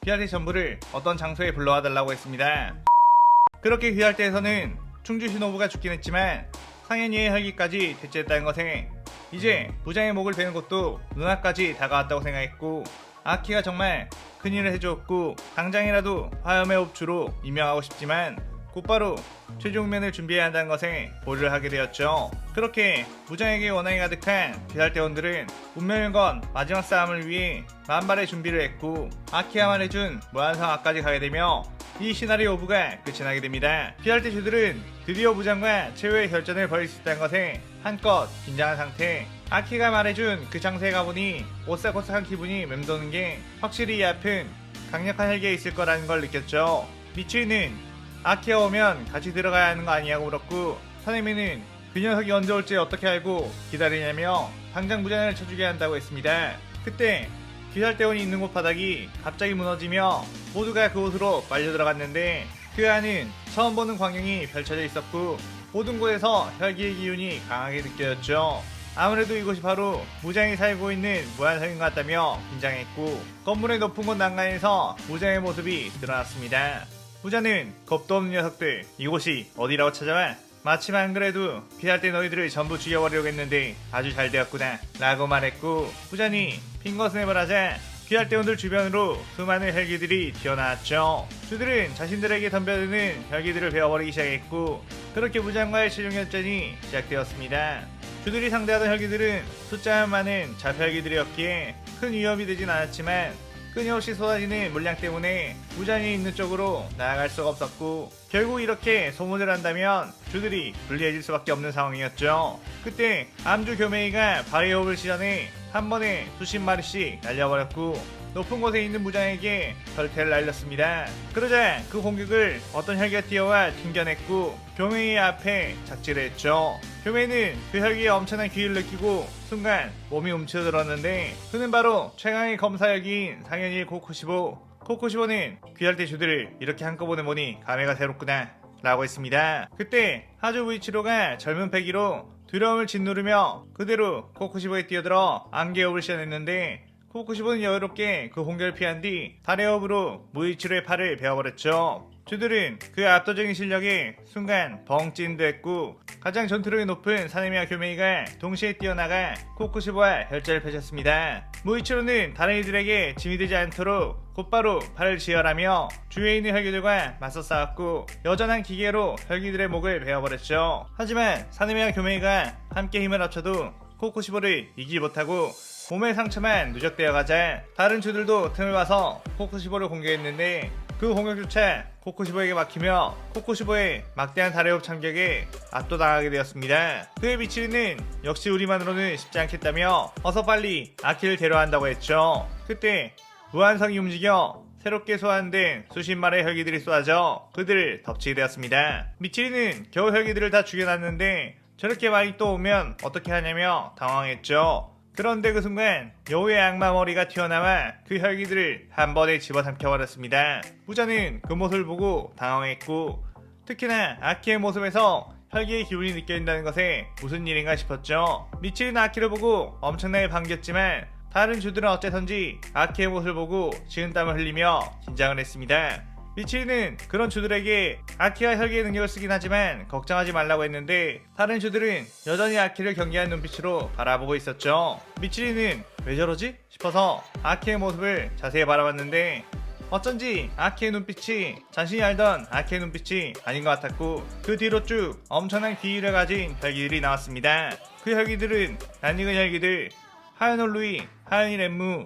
귀할 때 전부를 어떤 장소에 불러와달라고 했습니다. 그렇게 귀할 때에서는 충주 신호부가 죽긴 했지만 상현이의 혈기까지 대체했다는 것에 이제 무장의 목을 베는 것도 눈앞까지 다가왔다고 생각했고 아키가 정말 큰일을 해주었고 당장이라도 화염의 옵주로 임명하고 싶지만 곧바로 최종면을 준비해야 한다는 것에 보류를 하게 되었죠. 그렇게 무장에게 원한이 가득한 귀할대원들은 운명을 건 마지막 싸움을 위해 만발의 준비를 했고 아키가 말해준 무한성 앞까지 가게 되며 이 시나리오 오브가 끝이 나게 됩니다. 귀할대주들은 드디어 무장과 최후의 결전을 벌일 수 있다는 것에 한껏 긴장한 상태. 아키가 말해준 그 장소에 가보니 오싹오싹한 기분이 맴도는 게 확실히 이 앞은 강력한 혈기에 있을 거라는 걸 느꼈죠. 미츠이는 아키가 오면 같이 들어가야 하는 거 아니냐고 물었고 사네미는 그 녀석이 언제 올지 어떻게 알고 기다리냐며 당장 무장을 쳐주게 한다고 했습니다. 그때 귀할대원이 있는 곳 바닥이 갑자기 무너지며 모두가 그곳으로 빨려 들어갔는데 그 안은 처음 보는 광경이 펼쳐져 있었고 모든 곳에서 혈기의 기운이 강하게 느껴졌죠. 아무래도 이곳이 바로 무장이 살고 있는 무한성인 것 같다며 긴장했고 건물의 높은 곳 난간에서 무장의 모습이 드러났습니다. 부자는 겁도 없는 녀석들 이곳이 어디라고 찾아와? 마침 안 그래도 귀할 때 너희들을 전부 죽여버리려고 했는데 아주 잘 되었구나 라고 말했고 부자니 핑거스냅을 하자 귀할 대원들 주변으로 수많은 혈기들이 튀어나왔죠. 주들은 자신들에게 덤벼드는 혈기들을 베어버리기 시작했고 그렇게 무장과의 최종 결전이 시작되었습니다. 주들이 상대하던 혈기들은 숫자만 많은 자폐혈기들이었기에 큰 위협이 되진 않았지만 끊임없이 쏟아지는 물량 때문에 무장이 있는 쪽으로 나아갈 수가 없었고 결국 이렇게 소모를 한다면 주들이 불리해질 수밖에 없는 상황이었죠. 그때 암주 교메이가 바리호흡을 시전해 한 번에 수십 마리씩 날려버렸고 높은 곳에 있는 무장에게 털태를 날렸습니다. 그러자 그 공격을 어떤 혈기가 뛰어와 튕겨냈고 교메이 앞에 착지를 했죠. 교메이는 그 혈기에 엄청난 기를 느끼고 순간 몸이 움츠러들었는데 그는 바로 최강의 검사혈기인 상현이 코코시보. 코코시보는 귀할 때 주들을 이렇게 한꺼번에 보니 감회가 새롭구나 라고 했습니다. 그때 하주 부이치로가 젊은 패기로 두려움을 짓누르며 그대로 코코시보에 뛰어들어 안개호흡을 시전했는데 코코시보는 여유롭게 그 공격을 피한 뒤 달의 호흡으로 무이치로의 팔을 베어버렸죠. 주들은 그 압도적인 실력에 순간 벙찐도 했고 가장 전투력이 높은 사네미와 교메이가 동시에 뛰어나가 코코시보와 혈전을 펼쳤습니다. 무이치로는 다른 이들에게 짐이 되지 않도록 곧바로 팔을 지혈하며 주위에 있는 혈기들과 맞서 싸웠고 여전한 기계로 혈기들의 목을 베어버렸죠. 하지만 사네미와 교메이가 함께 힘을 합쳐도 코코시보를 이기지 못하고 몸의 상처만 누적되어 가자 다른 주들도 틈을 봐서 코코시보를 공격했는데 그 공격조차 코코시보에게 막히며 코코시보의 막대한 달의호흡 참격에 압도당하게 되었습니다. 그의 미치리는 역시 우리만으로는 쉽지 않겠다며 어서 빨리 아키를 데려야 한다고 했죠. 그때 무한성이 움직여 새롭게 소환된 수십 마리의 혈기들이 쏟아져 그들을 덮치게 되었습니다. 미치리는 겨우 혈기들을 다 죽여놨는데 저렇게 많이 또 오면 어떻게 하냐며 당황했죠. 그런데 그 순간 여우의 악마 머리가 튀어나와 그 혈기들을 한 번에 집어삼켜버렸습니다. 부자는 그 모습을 보고 당황했고 특히나 아키의 모습에서 혈기의 기운이 느껴진다는 것에 무슨 일인가 싶었죠. 미치리는 아키를 보고 엄청나게 반겼지만 다른 주들은 어째선지 아키의 모습을 보고 식은땀을 흘리며 긴장을 했습니다. 미치리는 그런 주들에게 아키가 혈기의 능력을 쓰긴 하지만 걱정하지 말라고 했는데 다른 주들은 여전히 아키를 경계한 눈빛으로 바라보고 있었죠. 미치리는 왜 저러지? 싶어서 아키의 모습을 자세히 바라봤는데 어쩐지 아키의 눈빛이 자신이 알던 아키의 눈빛이 아닌 것 같았고 그 뒤로 쭉 엄청난 기의를 가진 혈기들이 나왔습니다. 그 혈기들은 낯익은 혈기들 하연홀루이, 하연이 렘무,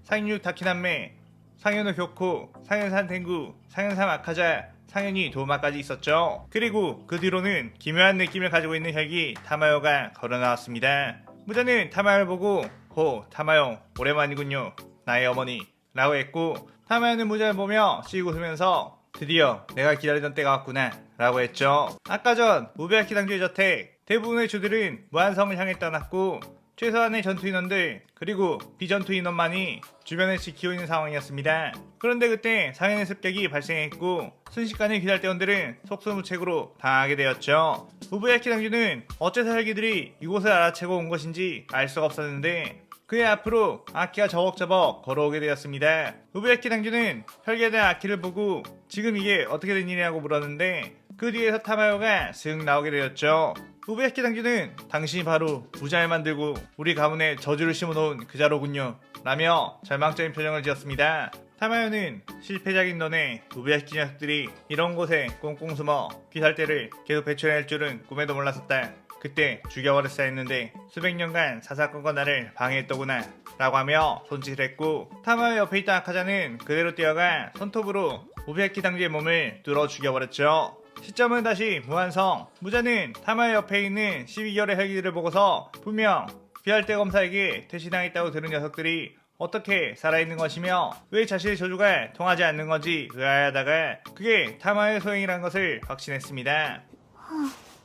상류 타키남메, 상현호 교코, 상현산 탱구, 상현삼 아카자, 상현이 도마까지 있었죠. 그리고 그 뒤로는 기묘한 느낌을 가지고 있는 혈기 타마요가 걸어나왔습니다. 무자는 타마요를 보고 호 타마요 오랜만이군요 나의 어머니 라고 했고 타마요는 무자를 보며 씩 웃으면서 드디어 내가 기다리던 때가 왔구나 라고 했죠. 아까 전 무베아키 당주의 저택 대부분의 주들은 무한성을 향해 떠났고 최소한의 전투 인원들 그리고 비전투 인원만이 주변을 지키고 있는 상황이었습니다. 그런데 그때 상현의 습격이 발생했고 순식간에 귀달대원들은 속수무책으로 당하게 되었죠. 우부야키 당주는 어째서 헬기들이 이곳을 알아채고 온 것인지 알 수가 없었는데 그의 앞으로 아키가 저벅저벅 걸어오게 되었습니다. 우부야키 당주는 혈기에 대한 아키를 보고 지금 이게 어떻게 된 일이냐고 물었는데 그 뒤에서 타마요가 슥 나오게 되었죠. 우부야키 당주는 당신이 바로 무장을 만들고 우리 가문에 저주를 심어놓은 그자로군요 라며 절망적인 표정을 지었습니다. 타마요는 실패작인 너네 우부야키 녀석들이 이런 곳에 꽁꽁 숨어 귀살대를 계속 배출해낼 줄은 꿈에도 몰랐었다. 그때 죽여버렸어야 했는데 수백 년간 사사건건 나를 방해했더구나 라고 하며 손짓을 했고 타마요 옆에 있던 아카자는 그대로 뛰어가 손톱으로 우부야키 당주의 몸을 뚫어 죽여버렸죠. 시점은 다시 무한성. 무자는 타마의 옆에 있는 12개월의 헬기들을 보고서 분명 귀할대 검사에게 퇴시당했다고 들은 녀석들이 어떻게 살아있는 것이며 왜 자신의 저주가 통하지 않는 건지 의아해하다가 그게 타마의 소행이란 것을 확신했습니다.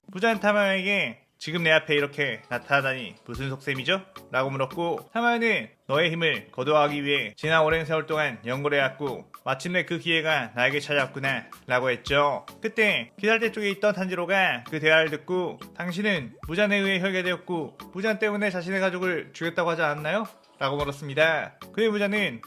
무자는 타마에게 지금 내 앞에 이렇게 나타나다니 무슨 속셈이죠? 라고 물었고 타마는 너의 힘을 거두어가기 위해 지난 오랜 세월 동안 연구를 해왔고 마침내 그 기회가 나에게 찾아왔구나 라고 했죠. 그때 귀살대 쪽에 있던 탄지로가 그 대화를 듣고 당신은 무잔에 의해 혈계되었고 무잔 때문에 자신의 가족을 죽였다고 하지 않았나요? 라고 물었습니다. 그의 무잔은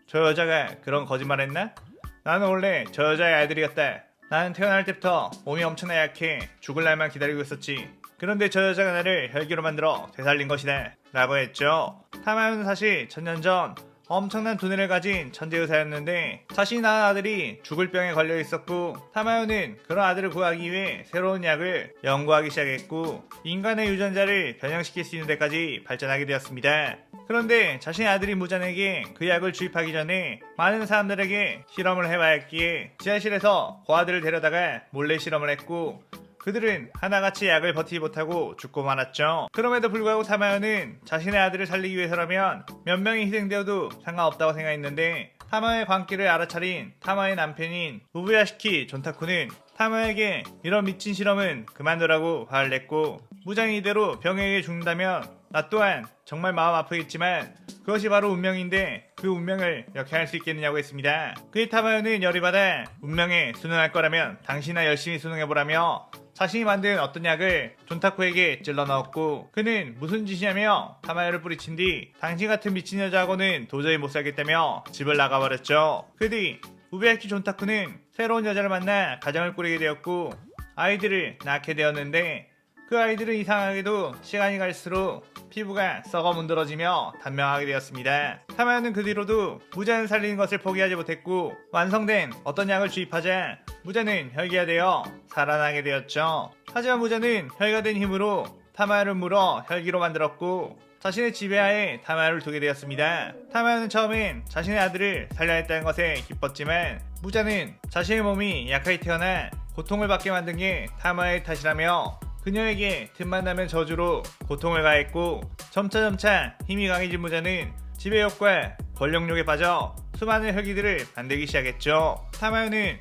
저 여자가 그런 거짓말 했나? 나는 원래 저 여자의 아들이었다. 나는 태어날 때부터 몸이 엄청나 약해 죽을 날만 기다리고 있었지. 그런데 저 여자가 나를 혈기로 만들어 되살린 것이다 라고 했죠. 타마요는 사실 천년 전 엄청난 두뇌를 가진 천재의사였는데 자신이 낳은 아들이 죽을 병에 걸려 있었고 타마요는 그런 아들을 구하기 위해 새로운 약을 연구하기 시작했고 인간의 유전자를 변형시킬 수 있는 데까지 발전하게 되었습니다. 그런데 자신의 아들인 무잔에게 그 약을 주입하기 전에 많은 사람들에게 실험을 해봐야 했기에 지하실에서 고아들을 데려다가 몰래 실험을 했고 그들은 하나같이 약을 버티지 못하고 죽고 말았죠. 그럼에도 불구하고 타마요는 자신의 아들을 살리기 위해서라면 몇 명이 희생되어도 상관없다고 생각했는데 타마요의 광기를 알아차린 타마요의 남편인 우부야시키 존타쿠는 타마요에게 이런 미친 실험은 그만두라고 화를 냈고 무장이 이대로 병에 의해 죽는다면 나 또한 정말 마음 아프겠지만 그것이 바로 운명인데 그 운명을 역행할 수 있겠느냐고 했습니다. 그의 타마요는 열이 받아 운명에 순응할 거라면 당신이나 열심히 순응해보라며 자신이 만든 어떤 약을 존타쿠에게 찔러 넣었고 그는 무슨 짓이냐며 타마요를 뿌리친 뒤 당신 같은 미친 여자하고는 도저히 못 살겠다며 집을 나가버렸죠. 그 뒤 우부야키 존타쿠는 새로운 여자를 만나 가정을 꾸리게 되었고 아이들을 낳게 되었는데 그 아이들은 이상하게도 시간이 갈수록 피부가 썩어 문드러지며 단명하게 되었습니다. 타마요는 그 뒤로도 무자는 살리는 것을 포기하지 못했고 완성된 어떤 약을 주입하자 무자는 혈기화되어 살아나게 되었죠. 하지만 무자는 혈기화된 힘으로 타마요를 물어 혈기로 만들었고 자신의 지배하에 타마요를 두게 되었습니다. 타마요는 처음엔 자신의 아들을 살려냈다는 것에 기뻤지만 무자는 자신의 몸이 약하게 태어나 고통을 받게 만든 게 타마요의 탓이라며 그녀에게 틈만 나면 저주로 고통을 가했고 점차 힘이 강해진 무자는 지배욕과 권력욕에 빠져 수많은 혈기들을 만들기 시작했죠. 타마요는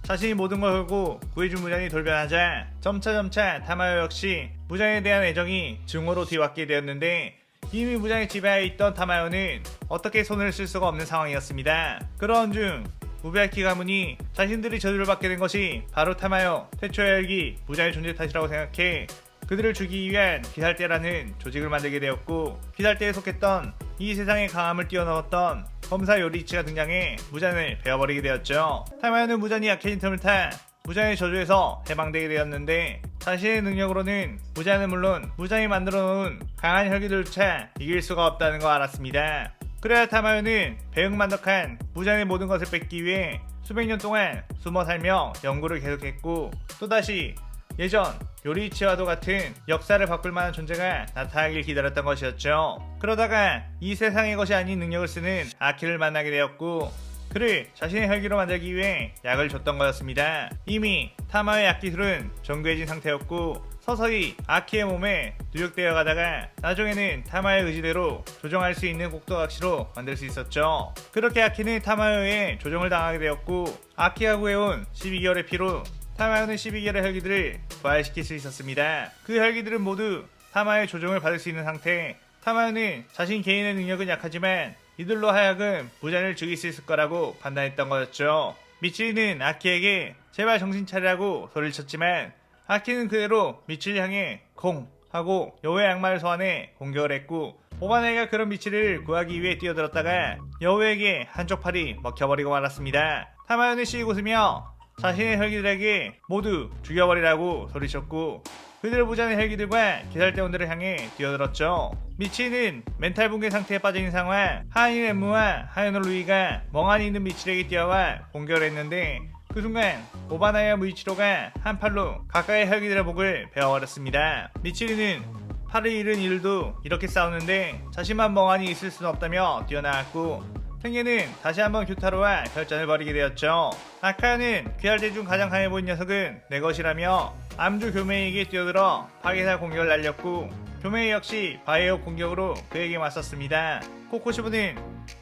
자신이 모든 걸 걸고 구해준 무잔이 돌변하자 점차 타마요 역시 무장에 대한 애정이 증오로 뒤왔게 되었는데 이미 무장의 지배하에 있던 타마요는 어떻게 손을 쓸 수가 없는 상황이었습니다. 그런 중 우부야키 가문이 자신들이 저주를 받게 된 것이 바로 타마요 태초의 혈기 무장의 존재 탓이라고 생각해 그들을 죽이기 위한 귀살대라는 조직을 만들게 되었고 귀살대에 속했던 이 세상의 강함을 뛰어넘었던 검사 요리이치가 등장해 무잔을 베어버리게 되었죠. 타마요는 무잔이 약해진 틈을 타 무장의 저주에서 해방되게 되었는데 자신의 능력으로는 무잔은 물론 무장이 만들어 놓은 강한 혈기들조차 이길 수가 없다는 거 알았습니다. 그래야 타마요는 배응만덕한 무잔의 모든 것을 뺏기 위해 수백 년 동안 숨어 살며 연구를 계속했고 또다시 예전 요리이치와도 같은 역사를 바꿀 만한 존재가 나타나길 기다렸던 것이었죠. 그러다가 이 세상의 것이 아닌 능력을 쓰는 아키를 만나게 되었고 그를 자신의 혈기로 만들기 위해 약을 줬던 거였습니다. 이미 타마의 약기술은 정교해진 상태였고 서서히 아키의 몸에 누적되어 가다가 나중에는 타마의 의지대로 조정할 수 있는 곡도각시로 만들 수 있었죠. 그렇게 아키는 타마요의 조정을 당하게 되었고 아키가 구해온 12개월의 피로 타마요는 12개의 혈기들을 부활시킬 수 있었습니다. 그 혈기들은 모두 타마요의 조종을 받을 수 있는 상태. 타마요는 자신 개인의 능력은 약하지만 이들로 하여금 무장을 죽일 수 있을 거라고 판단했던 거였죠. 미치리는 아키에게 제발 정신 차리라고 소리를 쳤지만 아키는 그대로 미치를 향해 공 하고 여우의 악마를 소환해 공격을 했고, 오바나이가 그런 미치를 구하기 위해 뛰어들었다가 여우에게 한쪽 팔이 먹혀버리고 말았습니다. 타마요는 씩 웃으며 자신의 혈기들에게 모두 죽여버리라고 소리쳤고, 그들을 보자는 혈기들과 개살대원들을 향해 뛰어들었죠. 미치는 멘탈 붕괴 상태에 빠진 상황, 하인 엠무와 하이노 루이가 멍하니 있는 미치에게 뛰어와 공격을 했는데, 그 순간 오바나이와 무이치로가 한 팔로 가까이 혈기들의 목을 베어버렸습니다. 미치리는 팔을 잃은 이들도 이렇게 싸우는데 자신만 멍하니 있을 수는 없다며 뛰어나왔고, 텐게는 다시 한번 규타로와 혈전을 벌이게 되었죠. 아카야는 귀할대 중 가장 강해 보인 녀석은 내 것이라며 암주 교메이에게 뛰어들어 파괴사 공격을 날렸고, 교메이 역시 바이오 공격으로 그에게 맞섰습니다. 코코시부는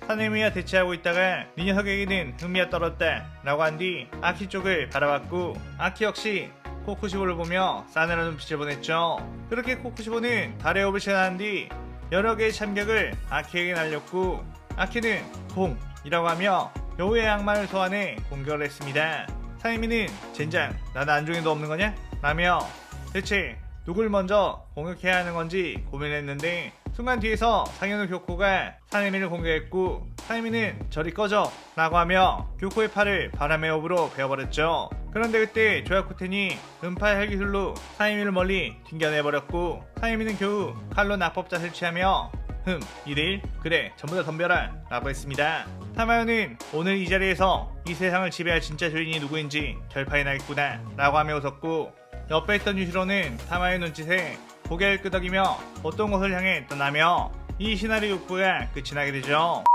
사네미와 대치하고 있다가 이 녀석에게는 흥미가 떨었다 라고 한 뒤 아키 쪽을 바라봤고, 아키 역시 코코시보를 보며 싸늘한 눈빛을 보냈죠. 그렇게 코코시보는 달의 호흡을 시전한 뒤 여러 개의 참격을 아키에게 날렸고, 아키는 공! 이라고 하며 여우의 악마를 소환해 공격을 했습니다. 사이미는 젠장 나는 안중에도 없는 거냐? 라며 대체 누굴 먼저 공격해야 하는 건지 고민했는데, 순간 뒤에서 상현우 교코가 사이미를 공격했고, 사이미는 저리 꺼져 라고 하며 교코의 팔을 바람의 호흡으로 베어버렸죠. 그런데 그때 조야쿠텐이 은파 헬기술로 사이미를 멀리 튕겨내버렸고, 사이미는 겨우 칼로 낙법자를 취하며 2대1? 그래 전부 다 덤벼라 라고 했습니다. 타마요는 오늘 이 자리에서 이 세상을 지배할 진짜 주인이 누구인지 결판이 나겠구나 라고 하며 웃었고, 옆에 있던 유시로는 타마요의 눈짓에 고개를 끄덕이며 어떤 곳을 향해 떠나며 이 시나리오 욕구가 끝이 나게 되죠.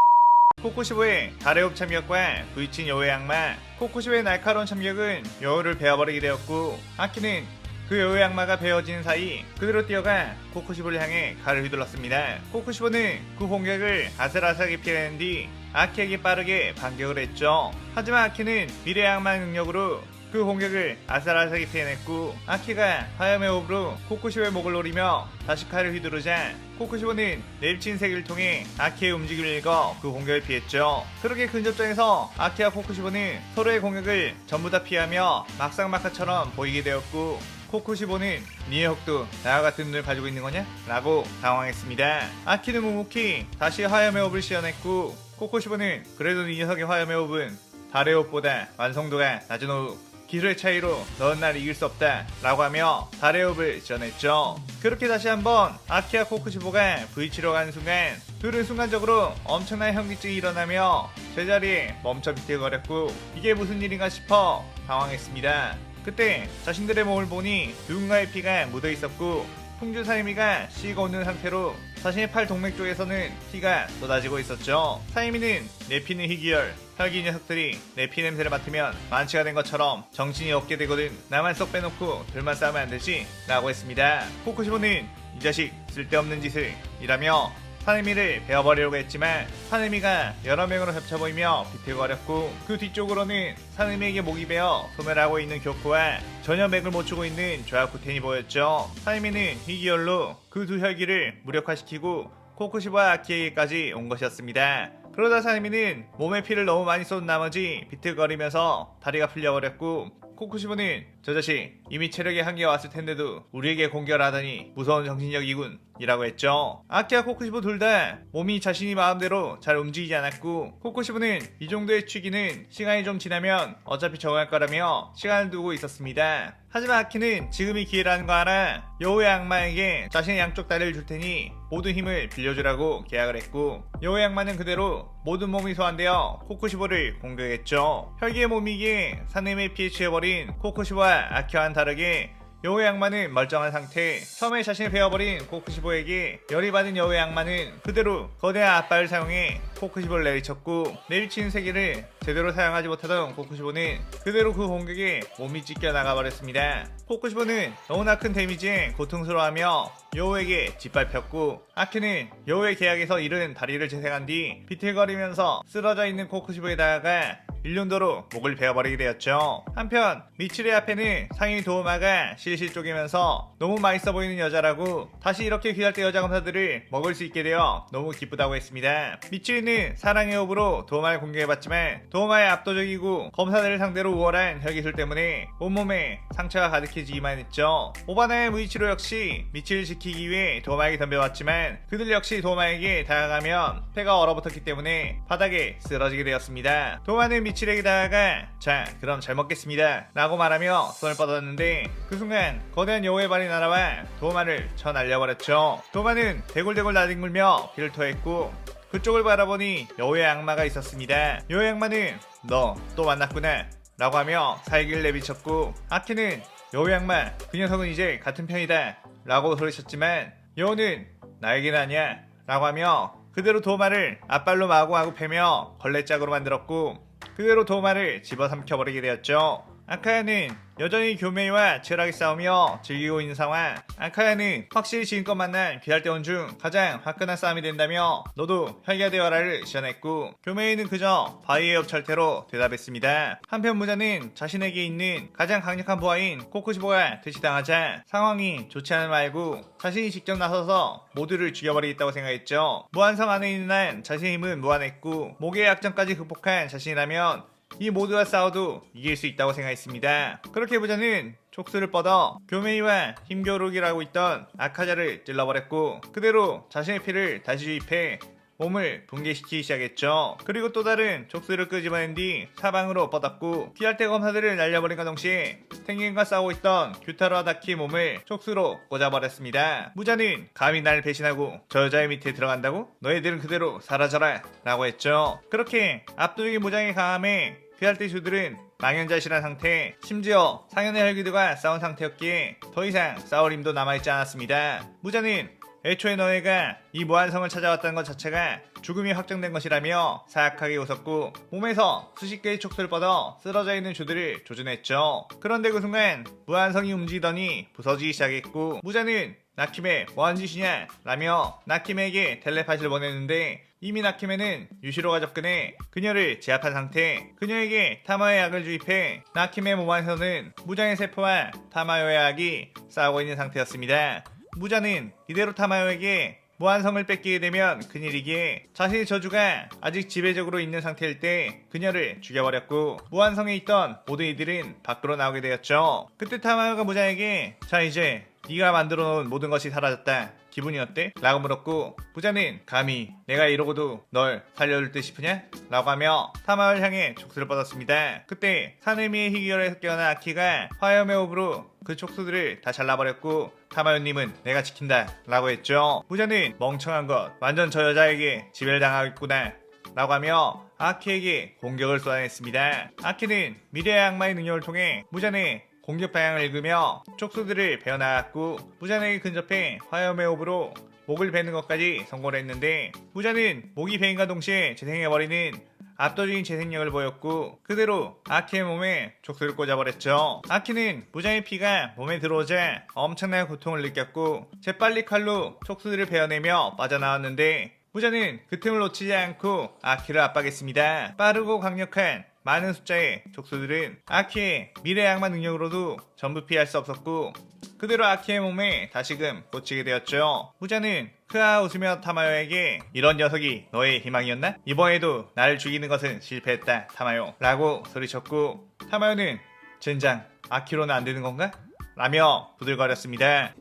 코코시보의 달의 호흡 참격과 부딪힌 여우의 악마. 코코시보의 날카로운 참격은 여우를 베어버리게 되었고, 아키는 그 여우의 악마가 베어지는 사이 그대로 뛰어가 코코시보를 향해 칼을 휘둘렀습니다. 코코시보는 그 공격을 아슬아슬하게 피해낸 뒤 아키에게 빠르게 반격을 했죠. 하지만 아키는 미래의 악마의 능력으로 그 공격을 아슬아슬하게 피해냈고, 아키가 화염의 호흡으로 코코시보의 목을 노리며 다시 칼을 휘두르자 코코시보는 랩친 세기를 통해 아키의 움직임을 읽어 그 공격을 피했죠. 그렇게 근접전에서 아키와 코코시보는 서로의 공격을 전부 다 피하며 막상막하처럼 보이게 되었고, 코코시보는 니 녀석도 나와 같은 눈을 가지고 있는 거냐? 라고 당황했습니다. 아키는 묵묵히 다시 화염의 호흡을 시연했고, 코코시보는 그래도 이 녀석의 화염의 호흡은 달의 호흡보다 완성도가 낮은 호흡, 기술의 차이로 넌 날 이길 수 없다 라고 하며 달의 호흡을 지어냈죠. 그렇게 다시 한번 아키와 코코시보가 부딪히러 가는 순간 둘은 순간적으로 엄청난 현기증이 일어나며 제자리에 멈춰 비틀거렸고, 이게 무슨 일인가 싶어 당황했습니다. 그때 자신들의 몸을 보니 누군가의 피가 묻어 있었고, 풍주 사이미가 씩 웃는 상태로 자신의 팔 동맥 쪽에서는 피가 쏟아지고 있었죠. 사이미는 내 피는 희귀열, 혈기 녀석들이 내 피 냄새를 맡으면 만취가 된 것처럼 정신이 없게 되거든. 나만 쏙 빼놓고 둘만 싸우면 안 되지? 라고 했습니다. 코코시보는 이 자식 쓸데없는 짓을 이라며 사네미를 베어버리려고 했지만 사네미가 여러 명으로 겹쳐 보이며 비틀거렸고, 그 뒤쪽으로는 사네미에게 목이 베어 소멸하고 있는 교코와 전혀 맥을 못 추고 있는 조야쿠텐이 보였죠. 사네미는 희귀열로 그 두 혈기를 무력화시키고 코코시보와 아키에게까지 온 것이었습니다. 그러다 사네미는 몸에 피를 너무 많이 쏟은 나머지 비틀거리면서 다리가 풀려버렸고, 코코시보는 저 자식 이미 체력의 한계가 왔을 텐데도 우리에게 공격을 하다니 무서운 정신력이군 이라고 했죠. 아키와 코코시보 둘 다 몸이 자신이 마음대로 잘 움직이지 않았고, 코코시보는 이 정도의 취기는 시간이 좀 지나면 어차피 적응할 거라며 시간을 두고 있었습니다. 하지만 아키는 지금이 기회라는 거 알아 여우의 악마에게 자신의 양쪽 다리를 줄 테니 모든 힘을 빌려주라고 계약을 했고, 여우의 악마는 그대로 모든 몸이 소환되어 코코시보를 공격했죠. 혈기의 몸이기에 사네미에 피해 취해버린 코코시보와 아키와는 다르게 여우의 악마는 멀쩡한 상태. 처음에 자신을 베어버린 코코시보에게 열이 받은 여우의 악마는 그대로 거대한 앞발을 사용해 코코시보를 내리쳤고, 내리치는 세기를 제대로 사용하지 못하던 코코시보는 그대로 그 공격에 몸이 찢겨 나가버렸습니다. 코코시보는 너무나 큰 데미지에 고통스러워하며 여우에게 짓밟혔고, 아키는 여우의 계약에서 잃은 다리를 재생한 뒤 비틀거리면서 쓰러져 있는 코코시보에 다가가 일륜도로 목을 베어버리게 되었죠. 한편 미츠리 앞에는 상위 도우마가 실실 쪼개면서 너무 맛있어 보이는 여자라고 다시 이렇게 귀할 때 여자 검사들을 먹을 수 있게 되어 너무 기쁘다고 했습니다. 미츠리는 사랑의 호흡으로 도우마를 공격해봤지만 도우마의 압도적이고 검사들을 상대로 우월한 혈기술 때문에 온몸에 상처가 가득해지기만 했죠. 오바나의 무이치로 역시 미츠리를 지키기 위해 도우마에게 덤벼왔지만 그들 역시 도우마에게 다가가면 패가 얼어붙었기 때문에 바닥에 쓰러지게 되었습니다. 도우마는 미츠리에게 다가가 자 그럼 잘 먹겠습니다 라고 말하며 손을 뻗었는데 그 순간 거대한 여우의 발이 날아와 도우마를 쳐 날려버렸죠. 도우마는 대굴대굴 나뒹굴며 피를 토했고 그쪽을 바라보니 여우의 악마가 있었습니다. 여우의 악마는 너 또 만났구나 라고 하며 살기를 내비쳤고 아키는 여우의 악마 그 녀석은 이제 같은 편이다 라고 소리쳤지만 여우는 나에게는 아니야 라고 하며 그대로 도우마를 앞발로 마구마구 패며 걸레짝으로 만들었고 그대로 도우마를 집어삼켜버리게 되었죠. 아카야는 여전히 교메이와 치열하게 싸우며 즐기고 있는 상황. 아카야는 확실히 지금껏 만난 귀할 때 온 중 가장 화끈한 싸움이 된다며 너도 혈기가 되어라를 시전했고 교메이는 그저 바위의 옆철퇴로 대답했습니다. 한편 무자는 자신에게 있는 가장 강력한 부하인 코쿠시보가 퇴치당하자 상황이 좋지 않은 말고 자신이 직접 나서서 모두를 죽여버리겠다고 생각했죠. 무한성 안에 있는 한 자신의 힘은 무한했고 모기의 약점까지 극복한 자신이라면 이 모두와 싸워도 이길 수 있다고 생각했습니다. 그렇게 부자는 촉수를 뻗어 교메이와 힘겨루기라고 있던 아카자를 찔러버렸고 그대로 자신의 피를 다시 주입해 몸을 붕괴시키기 시작했죠. 그리고 또 다른 촉수를 끄집어낸 뒤 사방으로 뻗었고 귀할 때 검사들을 날려버린과 동시에 탱겐과 싸우고 있던 규타로와 다키의 몸을 촉수로 꽂아버렸습니다. 무자는 감히 날 배신하고 저 여자의 밑에 들어간다고? 너희들은 그대로 사라져라 라고 했죠. 그렇게 압도적인 무장의 강함에 귀할 때 주들은 망연자실한 상태, 심지어 상현의 혈기들과 싸운 상태였기에 더 이상 싸울 힘도 남아있지 않았습니다. 무자는 애초에 너네가 이 무한성을 찾아왔다는 것 자체가 죽음이 확정된 것이라며 사악하게 웃었고 몸에서 수십 개의 촉수를 뻗어 쓰러져 있는 주들을 조준했죠. 그런데 그 순간 무한성이 움직이더니 부서지기 시작했고 무자는 나키메 뭐한 짓이냐 라며 나키메에게 텔레파시를 보냈는데 이미 나키메는 유시로가 접근해 그녀를 제압한 상태. 그녀에게 타마의 약을 주입해 나키메 몸 안에서는 무장의 세포와 타마요의 약이 싸우고 있는 상태였습니다. 무자는 이대로 타마요에게 무한성을 뺏기게 되면 큰일이기에 자신의 저주가 아직 지배적으로 있는 상태일 때 그녀를 죽여버렸고 무한성에 있던 모든 이들은 밖으로 나오게 되었죠. 그때 타마요가 무자에게 자 이제 네가 만들어 놓은 모든 것이 사라졌다. 기분이 어때? 라고 물었고 부자는 감히 내가 이러고도 널 살려줄 듯 싶으냐? 라고 하며 타마요를 향해 촉수를 뻗었습니다. 그때 사네미의 희귀혈에서 깨어난 아키가 화염의 호흡으로 그 촉수들을 다 잘라버렸고 타마요님은 내가 지킨다 라고 했죠. 부자는 멍청한 것 완전 저 여자에게 지배를 당하겠구나 라고 하며 아키에게 공격을 쏟아냈습니다. 아키는 미래의 악마의 능력을 통해 무자의 공격 방향을 읽으며 촉수들을 베어나갔고 무자에게 근접해 화염의 호흡으로 목을 베는 것까지 성공을 했는데 무자는 목이 베인과 동시에 재생해버리는 압도적인 재생력을 보였고 그대로 아키의 몸에 촉수를 꽂아버렸죠. 아키는 무자의 피가 몸에 들어오자 엄청난 고통을 느꼈고 재빨리 칼로 촉수들을 베어내며 빠져나왔는데 무자는 그 틈을 놓치지 않고 아키를 압박했습니다. 빠르고 강력한 많은 숫자의 촉수들은 아키의 미래 악마 능력으로도 전부 피할 수 없었고 그대로 아키의 몸에 다시금 꽂히게 되었죠. 무자는 크아 웃으며 타마요에게 이런 녀석이 너의 희망이었나? 이번에도 나를 죽이는 것은 실패했다 타마요 라고 소리쳤고 타마요는 젠장 아키로는 안 되는 건가? 라며 부들거렸습니다.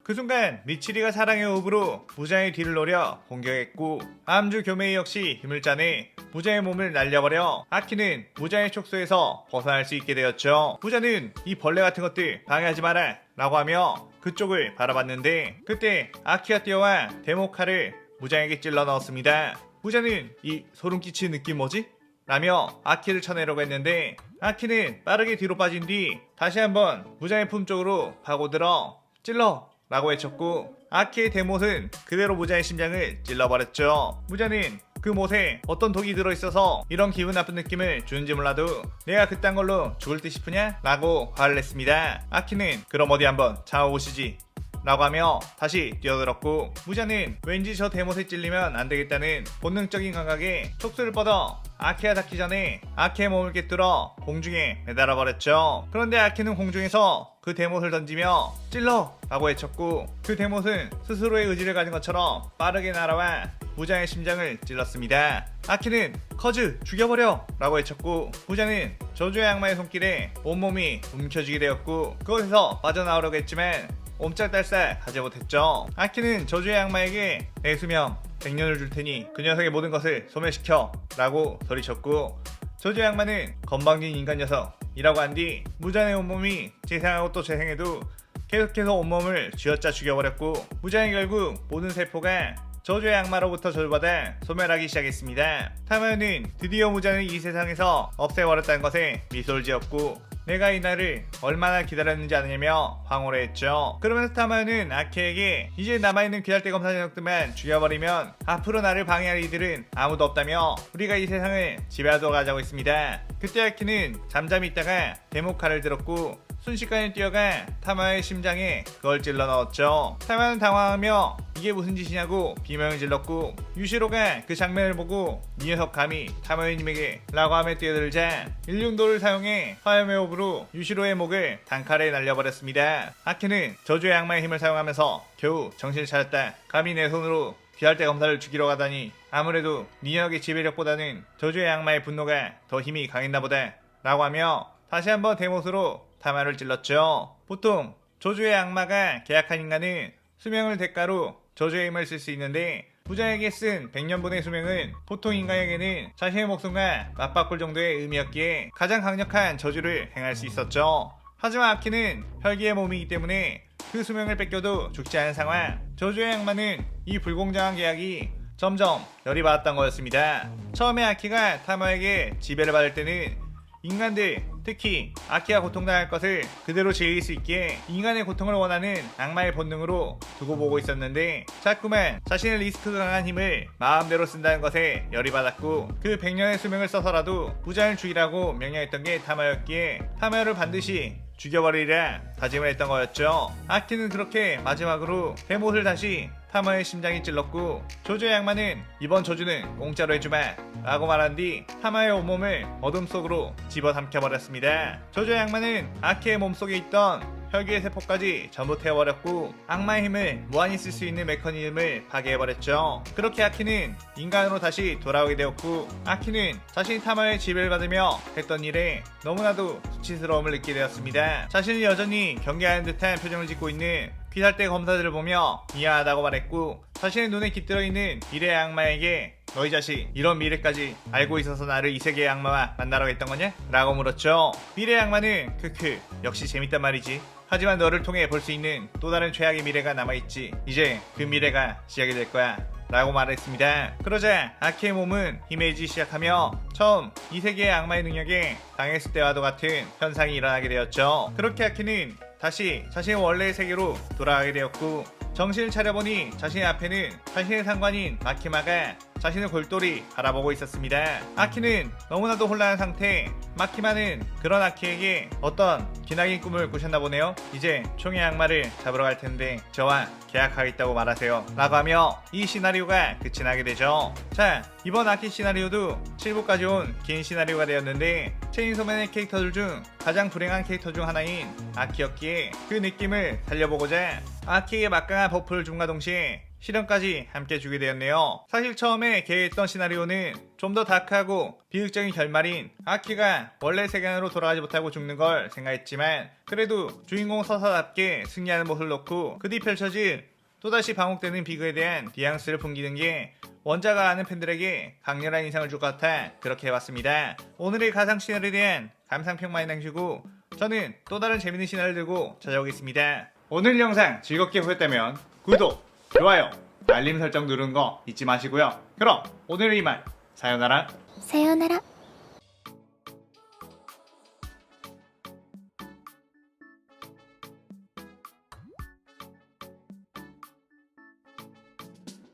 그 순간 미치리가 사랑의 호흡으로 무자의 뒤를 노려 공격했고 암주 교메이 역시 힘을 짜내 무자의 몸을 날려버려 아키는 무자의 촉수에서 벗어날 수 있게 되었죠. 무자는 이 벌레 같은 것들 방해하지 마라 라고 하며 그쪽을 바라봤는데 그때 아키가 뛰어와 데모칼을 무자에게 찔러 넣었습니다. 무자는 이 소름 끼치는 느낌 뭐지? 라며 아키를 쳐내려고 했는데 아키는 빠르게 뒤로 빠진 뒤 다시 한번 무자의 품 쪽으로 파고들어 찔러 라고 외쳤고 아키의 대못은 그대로 무자의 심장을 찔러버렸죠. 무자는 그 못에 어떤 독이 들어있어서 이런 기분 나쁜 느낌을 주는지 몰라도 내가 그딴 걸로 죽을 듯 싶으냐? 라고 화를 냈습니다. 아키는 그럼 어디 한번 참아보시지 라고 하며 다시 뛰어들었고, 무자는 왠지 저 대못에 찔리면 안되겠다는 본능적인 감각에 촉수를 뻗어 아키가 닿기 전에 아키의 몸을 꿰뚫어 공중에 매달아 버렸죠. 그런데 아키는 공중에서 그 대못을 던지며 찔러! 라고 외쳤고, 그 대못은 스스로의 의지를 가진 것처럼 빠르게 날아와 무자의 심장을 찔렀습니다. 아키는 커즈 죽여버려! 라고 외쳤고, 무자는 저주의 악마의 손길에 온몸이 움켜쥐게 되었고, 그곳에서 빠져나오려고 했지만 옴짝달싹 하지 못했죠. 아키는 저주의 악마에게 내 수명 100년을 줄 테니 그 녀석의 모든 것을 소멸시켜! 라고 소리쳤고, 저주의 악마는 건방진 인간 녀석이라고 한 뒤 무자의 온몸이 재생하고 또 재생해도 계속해서 온몸을 쥐어짜 죽여버렸고, 무자는 결국 모든 세포가 저주의 악마로부터 저주받아 소멸하기 시작했습니다. 타마요는 드디어 무자는 이 세상에서 없애버렸다는 것에 미소를 지었고, 내가 이 날을 얼마나 기다렸는지 아느냐며 황홀해 했죠. 그러면서 타마요는 아키에게 이제 남아있는 귀할대 검사 녀석들만 죽여버리면 앞으로 나를 방해할 이들은 아무도 없다며 우리가 이 세상을 지배하도록 하자고 했습니다. 그때 아키는 잠잠히 있다가 대목칼을 들었고 순식간에 뛰어가 타마요의 심장에 그걸 찔러 넣었죠. 타마요는 당황하며 이게 무슨 짓이냐고 비명을 질렀고, 유시로가 그 장면을 보고 이 녀석 감히 타마요님에게 라고 하며 뛰어들자 일륜도를 사용해 화염의 호흡으로 유시로의 목을 단칼에 날려버렸습니다. 아키는 저주의 악마의 힘을 사용하면서 겨우 정신을 차렸다. 감히 내 손으로 귀할대 검사를 죽이러 가다니 아무래도 네 녀석의 지배력보다는 저주의 악마의 분노가 더 힘이 강했나 보다 라고 하며 다시 한번 대못으로 타마요를 찔렀죠. 보통 저주의 악마가 계약한 인간은 수명을 대가로 저주의 힘을 쓸 수 있는데, 무자에게 쓴 100년분의 수명은 보통 인간에게는 자신의 목숨과 맞바꿀 정도의 의미였기에 가장 강력한 저주를 행할 수 있었죠. 하지만 아키는 혈기의 몸이기 때문에 그 수명을 뺏겨도 죽지 않은 상황. 저주의 악마는 이 불공정한 계약이 점점 열이 받았던 거였습니다. 처음에 아키가 타마에게 지배를 받을 때는 인간들, 특히 아키가 고통당할 것을 그대로 즐길 수 있기에 인간의 고통을 원하는 악마의 본능으로 두고 보고 있었는데, 자꾸만 자신의 리스크가 강한 힘을 마음대로 쓴다는 것에 열이 받았고, 그 100년의 수명을 써서라도 무자를 죽이라고 명령했던 게 타마였기에 타마를 반드시 죽여버리리라 다짐을 했던 거였죠. 아키는 그렇게 마지막으로 대못을 다시 타마의 심장이 찔렀고, 저주의 악마는 이번 저주는 공짜로 해주마 라고 말한 뒤 타마의 온몸을 어둠 속으로 집어삼켜버렸습니다. 저주의 악마는 아키의 몸속에 있던 혈기의 세포까지 전부 태워버렸고, 악마의 힘을 무한히 쓸 수 있는 메커니즘을 파괴해버렸죠. 그렇게 아키는 인간으로 다시 돌아오게 되었고, 아키는 자신이 타마의 지배를 받으며 했던 일에 너무나도 수치스러움을 느끼게 되었습니다. 자신은 여전히 경계하는 듯한 표정을 짓고 있는 귀살대 검사들을 보며 미안하다고 말했고, 자신의 눈에 깃들어 있는 미래의 악마에게 너희 자식 이런 미래까지 알고 있어서 나를 이 세계의 악마와 만나라고 했던 거냐? 라고 물었죠. 미래의 악마는 크크 역시 재밌단 말이지. 하지만 너를 통해 볼 수 있는 또 다른 최악의 미래가 남아있지. 이제 그 미래가 시작이 될 거야 라고 말했습니다. 그러자 아키의 몸은 희미해지기 시작하며 처음 이 세계의 악마의 능력에 당했을 때와도 같은 현상이 일어나게 되었죠. 그렇게 아키는 다시 자신의 원래의 세계로 돌아가게 되었고, 정신을 차려보니 자신의 앞에는 자신의 상관인 마키마가 자신을 골똘히 바라보고 있었습니다. 아키는 너무나도 혼란한 상태. 마키마는 그런 아키에게 어떤 기나긴 꿈을 꾸셨나 보네요. 이제 총의 악마를 잡으러 갈 텐데 저와 계약하겠다고 말하세요 라고 하며 이 시나리오가 끝이 나게 되죠. 자, 이번 아키 시나리오도 7부까지 온 긴 시나리오가 되었는데, 체인소맨의 캐릭터들 중 가장 불행한 캐릭터 중 하나인 아키였기에 그 느낌을 살려보고자 아키에게 막강한 버프를 줌과 동시에 실현까지 함께 주게 되었네요. 사실 처음에 계획했던 시나리오는 좀 더 다크하고 비극적인 결말인 아키가 원래 세계관으로 돌아가지 못하고 죽는 걸 생각했지만, 그래도 주인공 서사답게 승리하는 모습을 놓고 그 뒤 펼쳐질 또다시 반복되는 비극에 대한 뉘앙스를 풍기는 게 원작을 아는 팬들에게 강렬한 인상을 줄 것 같아 그렇게 해봤습니다. 오늘의 가상 시나리오에 대한 감상평 많이 남기고 저는 또 다른 재밌는 시나리오를 들고 찾아오겠습니다. 오늘 영상 즐겁게 보셨다면 구독, 좋아요, 알림 설정 누르는 거 잊지 마시고요. 그럼 오늘은 이만. 사요나라. 사요나라.